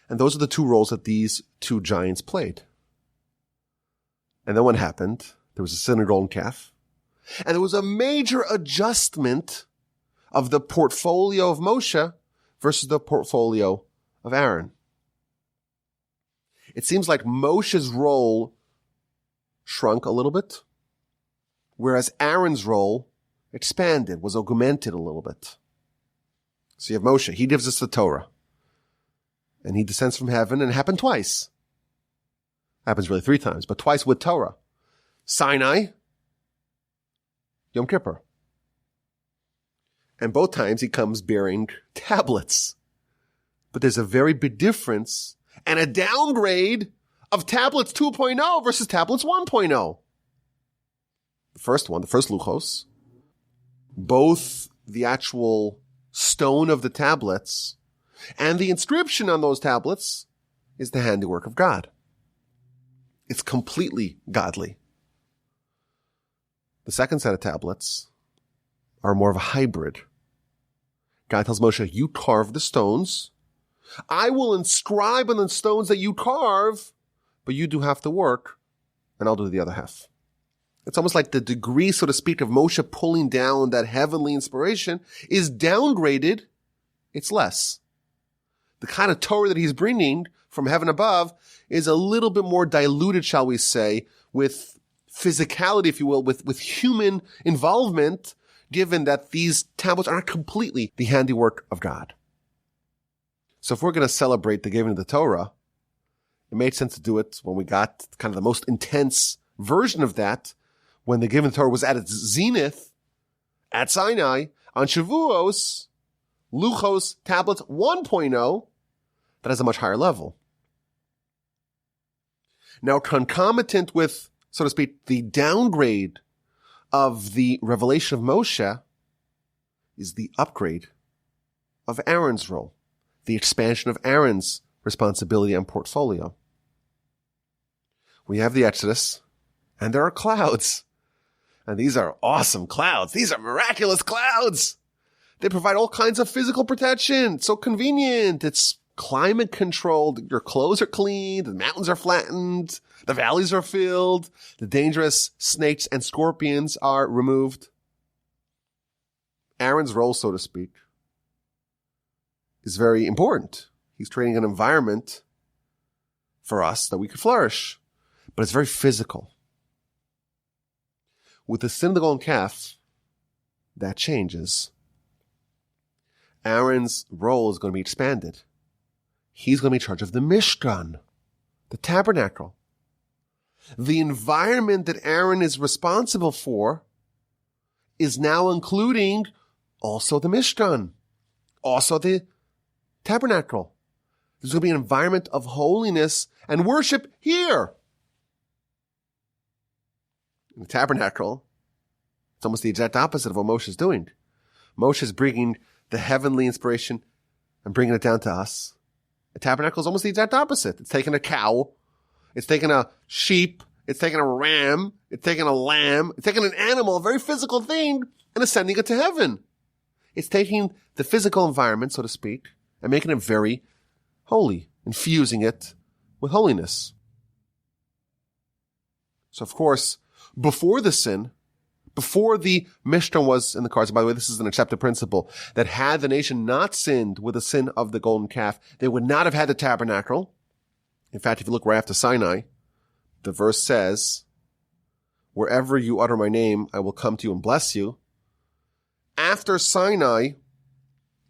And those are the two roles that these two giants played. And then what happened? There was a sin of golden calf. And there was a major adjustment of the portfolio of Moshe versus the portfolio of Aaron. It seems like Moshe's role shrunk a little bit, whereas Aaron's role expanded, was augmented a little bit. So you have Moshe. He gives us the Torah. And he descends from heaven, and it happened twice. Happens really 3 times, but twice with Torah. Sinai, Yom Kippur. And both times he comes bearing tablets. But there's a very big difference and a downgrade of tablets 2.0 versus tablets 1.0. The first one, the first Sukkos, both the actual stone of the tablets and the inscription on those tablets is the handiwork of God. It's completely godly. The second set of tablets are more of a hybrid. God tells Moshe, you carve the stones. I will inscribe on the stones that you carve, but you do half the work, and I'll do the other half. It's almost like the degree, so to speak, of Moshe pulling down that heavenly inspiration is downgraded. It's less. The kind of Torah that he's bringing from heaven above is a little bit more diluted, shall we say, with physicality, if you will, with human involvement, given that these tablets aren't completely the handiwork of God. So if we're going to celebrate the giving of the Torah, it made sense to do it when we got kind of the most intense version of that, when the giving of the Torah was at its zenith, at Sinai, on Shavuos, Luchos tablets 1.0, that has a much higher level. Now, concomitant with, so to speak, the downgrade of the revelation of Moshe is the upgrade of Aaron's role, the expansion of Aaron's responsibility and portfolio. We have the Exodus, and there are clouds. And these are awesome clouds. These are miraculous clouds. They provide all kinds of physical protection. It's so convenient. It's climate controlled. Your clothes are cleaned. The mountains are flattened. The valleys are filled. The dangerous snakes and scorpions are removed. Aaron's role, so to speak, is very important. He's creating an environment for us that we could flourish, but it's very physical. With the sin of the golden calf, that changes. Aaron's role is going to be expanded. He's going to be in charge of the Mishkan, the tabernacle. The environment that Aaron is responsible for is now including also the Mishkan, also the tabernacle. There's going to be an environment of holiness and worship here. In the tabernacle, it's almost the exact opposite of what Moshe is doing. Moshe is bringing the heavenly inspiration and bringing it down to us. The tabernacle is almost the exact opposite. It's taking a cow, it's taking a sheep, it's taking a ram, it's taking a lamb, it's taking an animal, a very physical thing, and ascending it to heaven. It's taking the physical environment, so to speak, and making it very holy, infusing it with holiness. So, of course, before the sin, before the Mishkan was in the cards, and by the way, this is an accepted principle, that had the nation not sinned with the sin of the golden calf, they would not have had the tabernacle. In fact, if you look right after Sinai, the verse says, wherever you utter my name, I will come to you and bless you. After Sinai,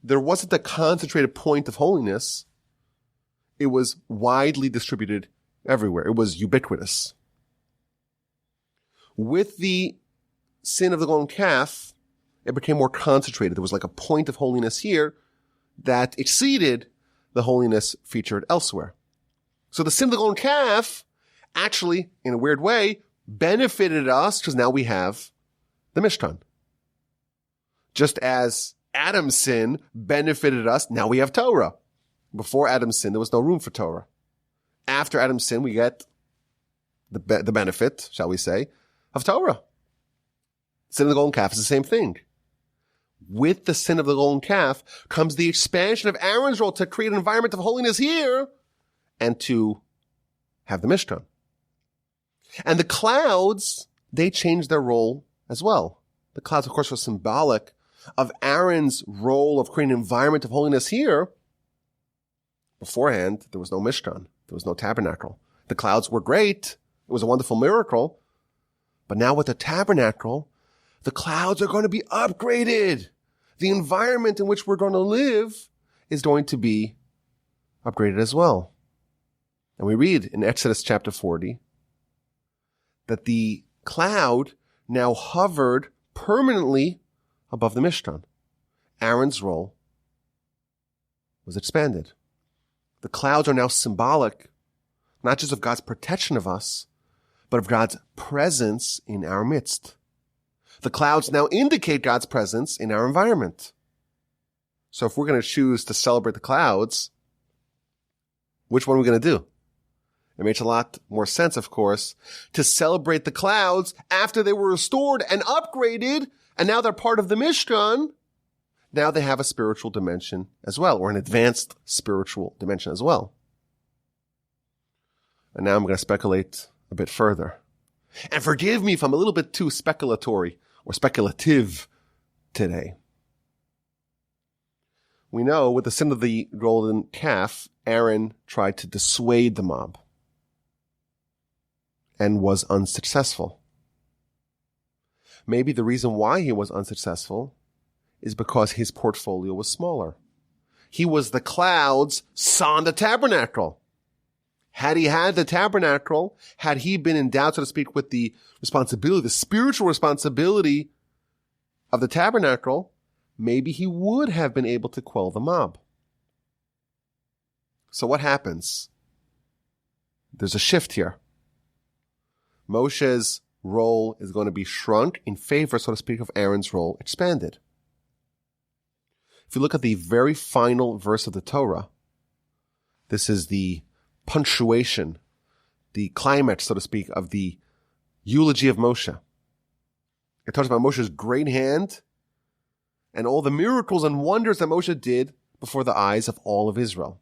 there wasn't a concentrated point of holiness. It was widely distributed everywhere. It was ubiquitous. With the sin of the golden calf, it became more concentrated. There was like a point of holiness here, that exceeded the holiness featured elsewhere. So the sin of the golden calf actually, in a weird way, benefited us because now we have the Mishkan. Just as Adam's sin benefited us, now we have Torah. Before Adam's sin, there was no room for Torah. After Adam's sin, we get the benefit, shall we say, of Torah. Sin of the golden calf is the same thing. With the sin of the golden calf comes the expansion of Aaron's role to create an environment of holiness here and to have the Mishkan. And the clouds, they changed their role as well. The clouds, of course, were symbolic of Aaron's role of creating an environment of holiness here. Beforehand, there was no Mishkan. There was no tabernacle. The clouds were great. It was a wonderful miracle. But now with the tabernacle, the clouds are going to be upgraded. The environment in which we're going to live is going to be upgraded as well. And we read in Exodus chapter 40 that the cloud now hovered permanently above the Mishkan. Aaron's role was expanded. The clouds are now symbolic, not just of God's protection of us, but of God's presence in our midst. The clouds now indicate God's presence in our environment. So if we're going to choose to celebrate the clouds, which one are we going to do? It makes a lot more sense, of course, to celebrate the clouds after they were restored and upgraded, and now they're part of the Mishkan. Now they have a spiritual dimension as well, or an advanced spiritual dimension as well. And now I'm going to speculate a bit further. And forgive me if I'm a little bit too speculatory or speculative today. We know with the sin of the golden calf, Aaron tried to dissuade the mob and was unsuccessful. Maybe the reason why he was unsuccessful is because his portfolio was smaller. He was the clouds sans the tabernacle. Had he had the tabernacle, had he been endowed, so to speak, with the responsibility, the spiritual responsibility of the tabernacle, maybe he would have been able to quell the mob. So what happens? There's a shift here. Moshe's role is going to be shrunk in favor, so to speak, of Aaron's role expanded. If you look at the very final verse of the Torah, this is the punctuation, the climax, so to speak, of the eulogy of Moshe. It talks about Moshe's great hand and all the miracles and wonders that Moshe did before the eyes of all of Israel.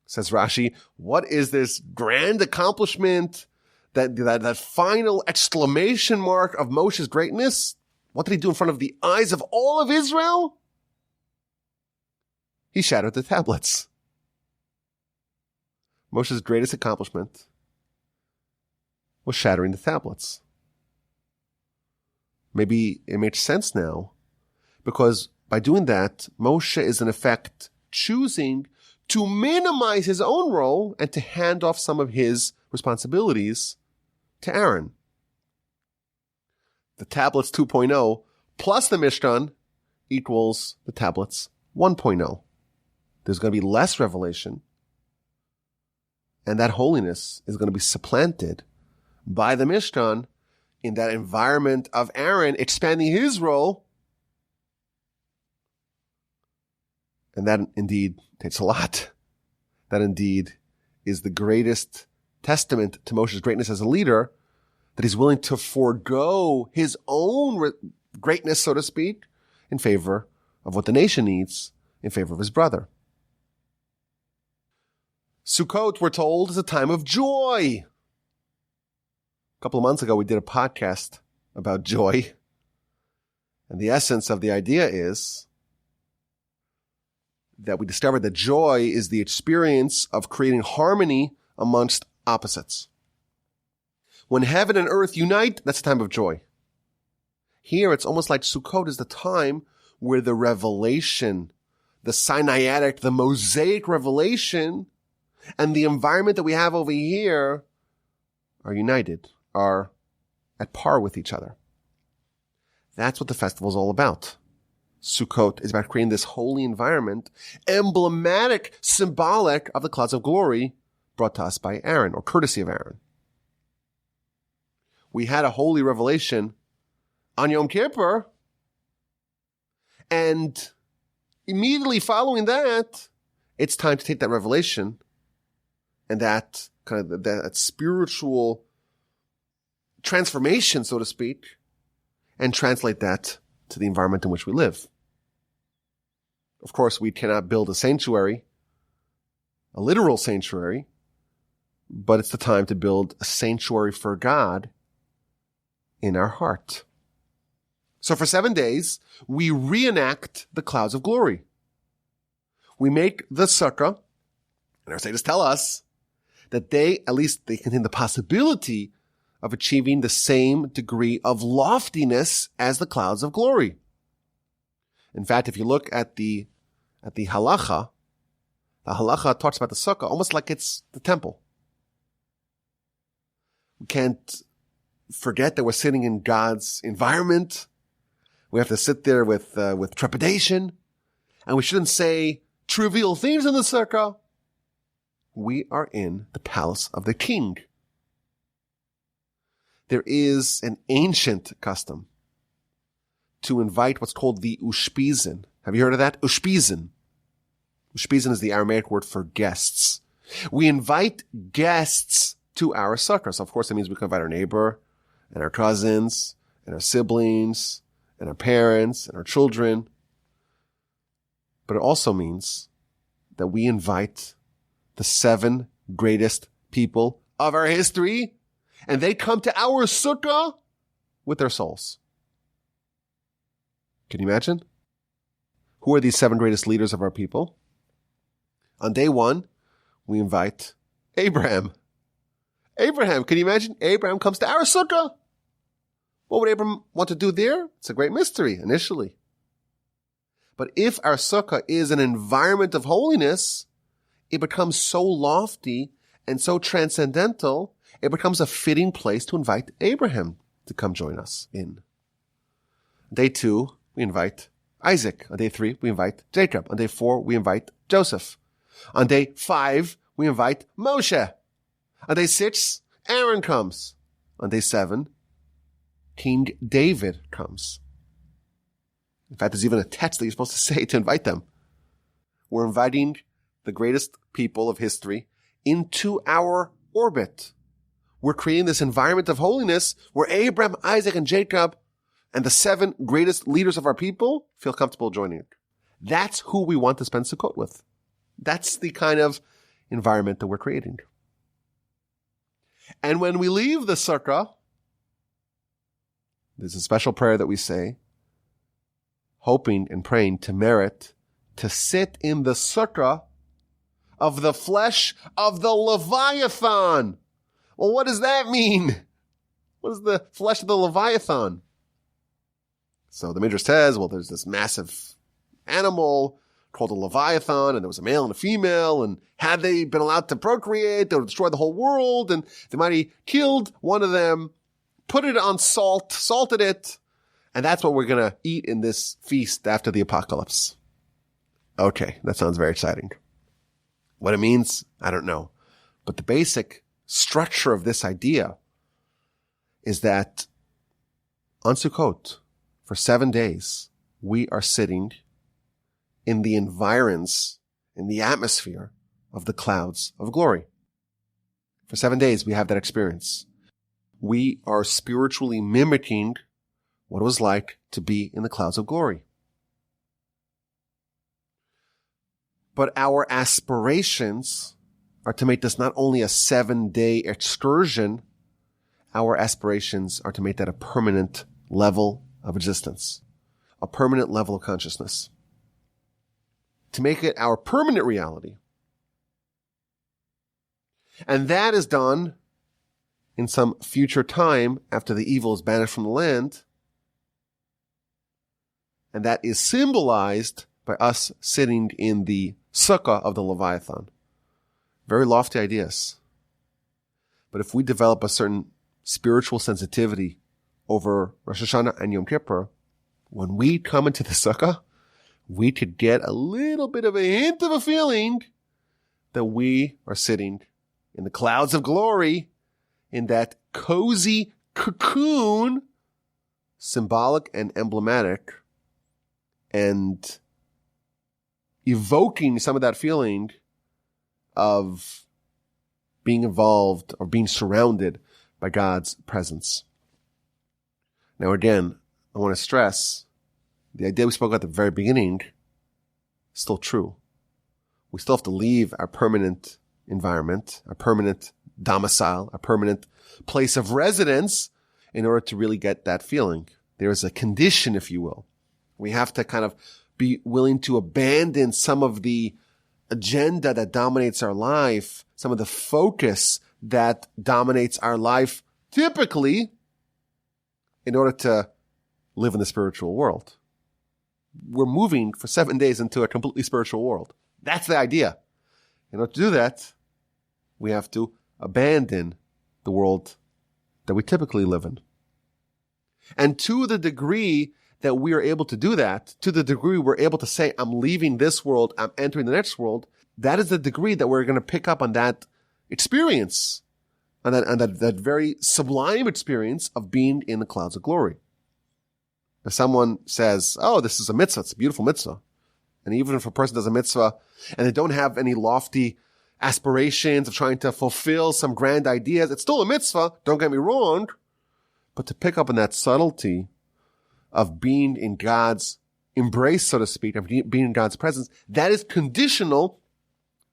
Says Rashi, what is this grand accomplishment, that final exclamation mark of Moshe's greatness? What did he do in front of the eyes of all of Israel? He shattered the tablets. Moshe's greatest accomplishment was shattering the tablets. Maybe it makes sense now, because by doing that, Moshe is in effect choosing to minimize his own role and to hand off some of his responsibilities to Aaron. The tablets 2.0 plus the Mishkan equals the tablets 1.0. There's going to be less revelation, and that holiness is going to be supplanted by the Mishkan in that environment of Aaron expanding his role. And that indeed takes a lot. That indeed is the greatest testament to Moshe's greatness as a leader, that he's willing to forego his own greatness, so to speak, in favor of what the nation needs, in favor of his brother. Sukkot, we're told, is a time of joy. A couple of months ago, we did a podcast about joy. And the essence of the idea is that we discovered that joy is the experience of creating harmony amongst opposites. When heaven and earth unite, that's a time of joy. Here, it's almost like Sukkot is the time where the revelation, the Sinaitic, the Mosaic revelation, and the environment that we have over here are united, are at par with each other. That's what the festival is all about. Sukkot is about creating this holy environment, emblematic, symbolic of the clouds of glory brought to us by Aaron, or courtesy of Aaron. We had a holy revelation on Yom Kippur, and immediately following that, it's time to take that revelation and that kind of that spiritual transformation, so to speak, and translate that to the environment in which we live. Of course, we cannot build a sanctuary, a literal sanctuary, but it's the time to build a sanctuary for God in our heart. So for 7 days, we reenact the clouds of glory. We make the Sukkah, and our sages tell us that they contain the possibility of achieving the same degree of loftiness as the clouds of glory. In fact, if you look at the halacha talks about the Sukkah almost like it's the temple. We can't forget that we're sitting in God's environment. We have to sit there with trepidation, and we shouldn't say trivial things in the Sukkah. We are in the palace of the king. There is an ancient custom to invite what's called the Ushpizin. Have you heard of that? Ushpizin. Ushpizin is the Aramaic word for guests. We invite guests to our Sukkahs. Of course, that means we can invite our neighbor and our cousins and our siblings and our parents and our children. But it also means that we invite the 7 greatest people of our history, and they come to our Sukkah with their souls. Can you imagine? Who are these 7 greatest leaders of our people? On day 1, we invite Abraham. Abraham, can you imagine? Abraham comes to our Sukkah. What would Abraham want to do there? It's a great mystery initially. But if our Sukkah is an environment of holiness, it becomes so lofty and so transcendental, it becomes a fitting place to invite Abraham to come join us in. Day 2, we invite Isaac. On day 3, we invite Jacob. On day 4, we invite Joseph. On day 5, we invite Moshe. On day 6, Aaron comes. On day 7, King David comes. In fact, there's even a text that you're supposed to say to invite them. We're inviting the greatest people of history into our orbit. We're creating this environment of holiness where Abraham, Isaac, and Jacob and the 7 greatest leaders of our people feel comfortable joining it. That's who we want to spend Sukkot with. That's the kind of environment that we're creating. And when we leave the Sukkah, there's a special prayer that we say, hoping and praying to merit to sit in the Sukkah of the flesh of the Leviathan. Well, what does that mean? What is the flesh of the Leviathan? So the Midrash says, well, there's this massive animal called a Leviathan, and there was a male and a female, and had they been allowed to procreate, they would destroy the whole world, and they might have killed one of them, put it on salted it, and that's what we're going to eat in this feast after the apocalypse. Okay, that sounds very exciting. What it means, I don't know. But the basic structure of this idea is that on Sukkot, for 7 days, we are sitting in the environs, in the atmosphere of the clouds of glory. For 7 days, we have that experience. We are spiritually mimicking what it was like to be in the clouds of glory. But our aspirations are to make this not only a 7-day excursion, our aspirations are to make that a permanent level of existence, a permanent level of consciousness, to make it our permanent reality. And that is done in some future time after the evil is banished from the land. And that is symbolized by us sitting in the Sukkah of the Leviathan. Very lofty ideas. But if we develop a certain spiritual sensitivity over Rosh Hashanah and Yom Kippur, when we come into the Sukkah, we could get a little bit of a hint of a feeling that we are sitting in the clouds of glory in that cozy cocoon, symbolic and emblematic, and evoking some of that feeling of being involved or being surrounded by God's presence. Now again, I want to stress the idea we spoke about at the very beginning is still true. We still have to leave our permanent environment, our permanent domicile, our permanent place of residence in order to really get that feeling. There is a condition, if you will. We have to kind of be willing to abandon some of the agenda that dominates our life, some of the focus that dominates our life typically in order to live in the spiritual world. We're moving for 7 days into a completely spiritual world. That's the idea. In order to do that, we have to abandon the world that we typically live in. And to the degree that we are able to do that, to the degree we're able to say, I'm leaving this world, I'm entering the next world, that is the degree that we're going to pick up on that experience, on that very sublime experience of being in the clouds of glory. If someone says, oh, this is a mitzvah, it's a beautiful mitzvah. And even if a person does a mitzvah and they don't have any lofty aspirations of trying to fulfill some grand ideas, it's still a mitzvah, don't get me wrong. But to pick up on that subtlety of being in God's embrace, so to speak, of being in God's presence, that is conditional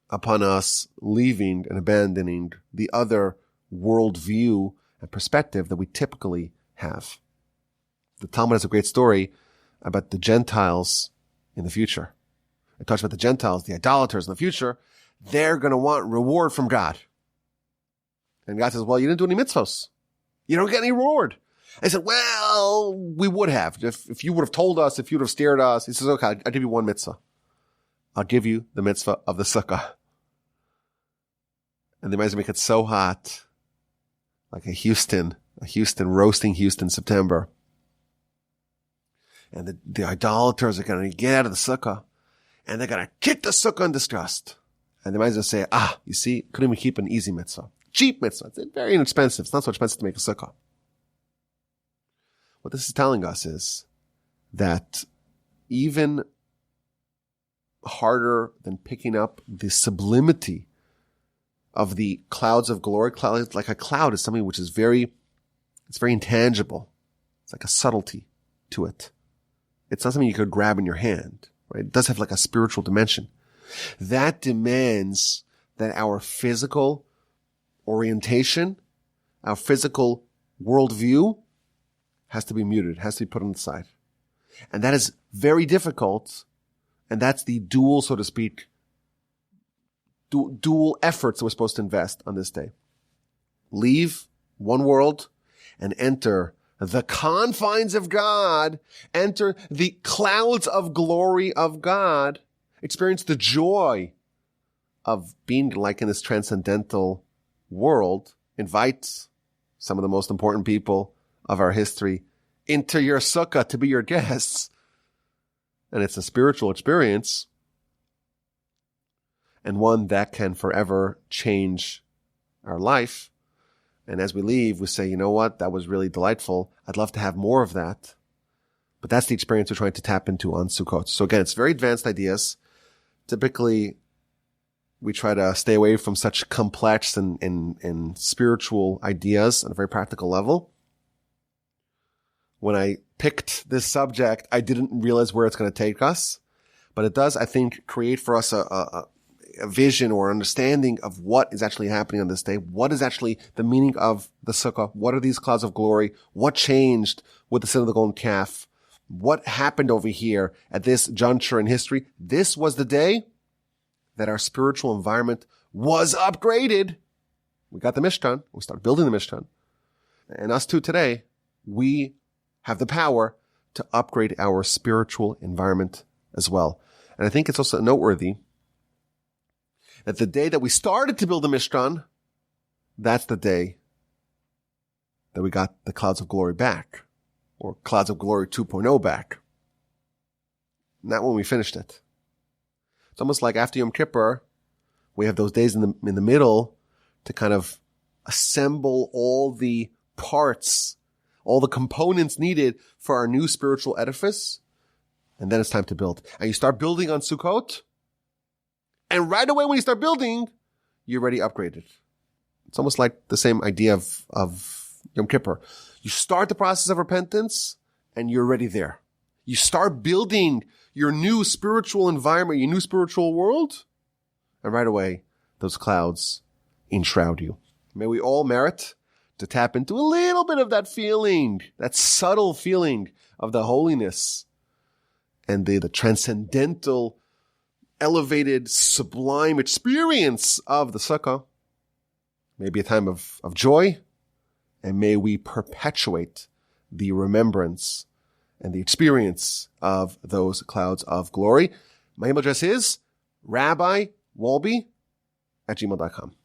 upon us leaving and abandoning the other worldview and perspective that we typically have. The Talmud has a great story about the Gentiles in the future. It talks about the Gentiles, the idolaters in the future. They're going to want reward from God. And God says, well, you didn't do any mitzvos. You don't get any reward. I said, well, we would have. If you would have told us, if you would have steered us. He says, okay, I'll give you one mitzvah. I'll give you the mitzvah of the Sukkah. And they might make it so hot, like a Houston roasting Houston September. And the idolaters are going to get out of the Sukkah, and they're going to kick the Sukkah in disgust. And they might as well say, you see, couldn't we keep an easy mitzvah? Cheap mitzvah. It's very inexpensive. It's not so expensive to make a Sukkah. What this is telling us is that even harder than picking up the sublimity of the clouds of glory, like a cloud is something which is very intangible. It's like a subtlety to it. It's not something you could grab in your hand, right? It does have like a spiritual dimension. That demands that our physical orientation, our physical worldview has to be muted, has to be put on the side. And that is very difficult. And that's the dual, so to speak, dual efforts that we're supposed to invest on this day. Leave one world and enter the confines of God, enter the clouds of glory of God, experience the joy of being like in this transcendental world, invite some of the most important people of our history into your sukkah to be your guests. And it's a spiritual experience, and one that can forever change our life. And as we leave, we say, you know what? That was really delightful. I'd love to have more of that. But that's the experience we're trying to tap into on Sukkot. So again, it's very advanced ideas. Typically, we try to stay away from such complex and spiritual ideas on a very practical level. When I picked this subject, I didn't realize where it's going to take us. But it does, I think, create for us a vision or understanding of what is actually happening on this day. What is actually the meaning of the Sukkah? What are these clouds of glory? What changed with the sin of the golden calf? What happened over here at this juncture in history? This was the day that our spiritual environment was upgraded. We got the Mishkan. We started building the Mishkan. And us too today, we have the power to upgrade our spiritual environment as well. And I think it's also noteworthy that the day that we started to build the Mishkan, that's the day that we got the clouds of glory back, or clouds of glory 2.0 back. not when we finished it. It's almost like after Yom Kippur, we have those days in the middle to kind of assemble all the parts, all the components needed for our new spiritual edifice. And then it's time to build. And you start building on Sukkot. And right away when you start building, you're already upgraded. It's almost like the same idea of Yom Kippur. You start the process of repentance and you're already there. You start building your new spiritual environment, your new spiritual world. And right away, those clouds enshroud you. May we all merit to tap into a little bit of that feeling, that subtle feeling of the holiness and the transcendental, elevated, sublime experience of the Sukkah. May it be a time of joy, and may we perpetuate the remembrance and the experience of those clouds of glory. My email address is rabbiwalby@gmail.com.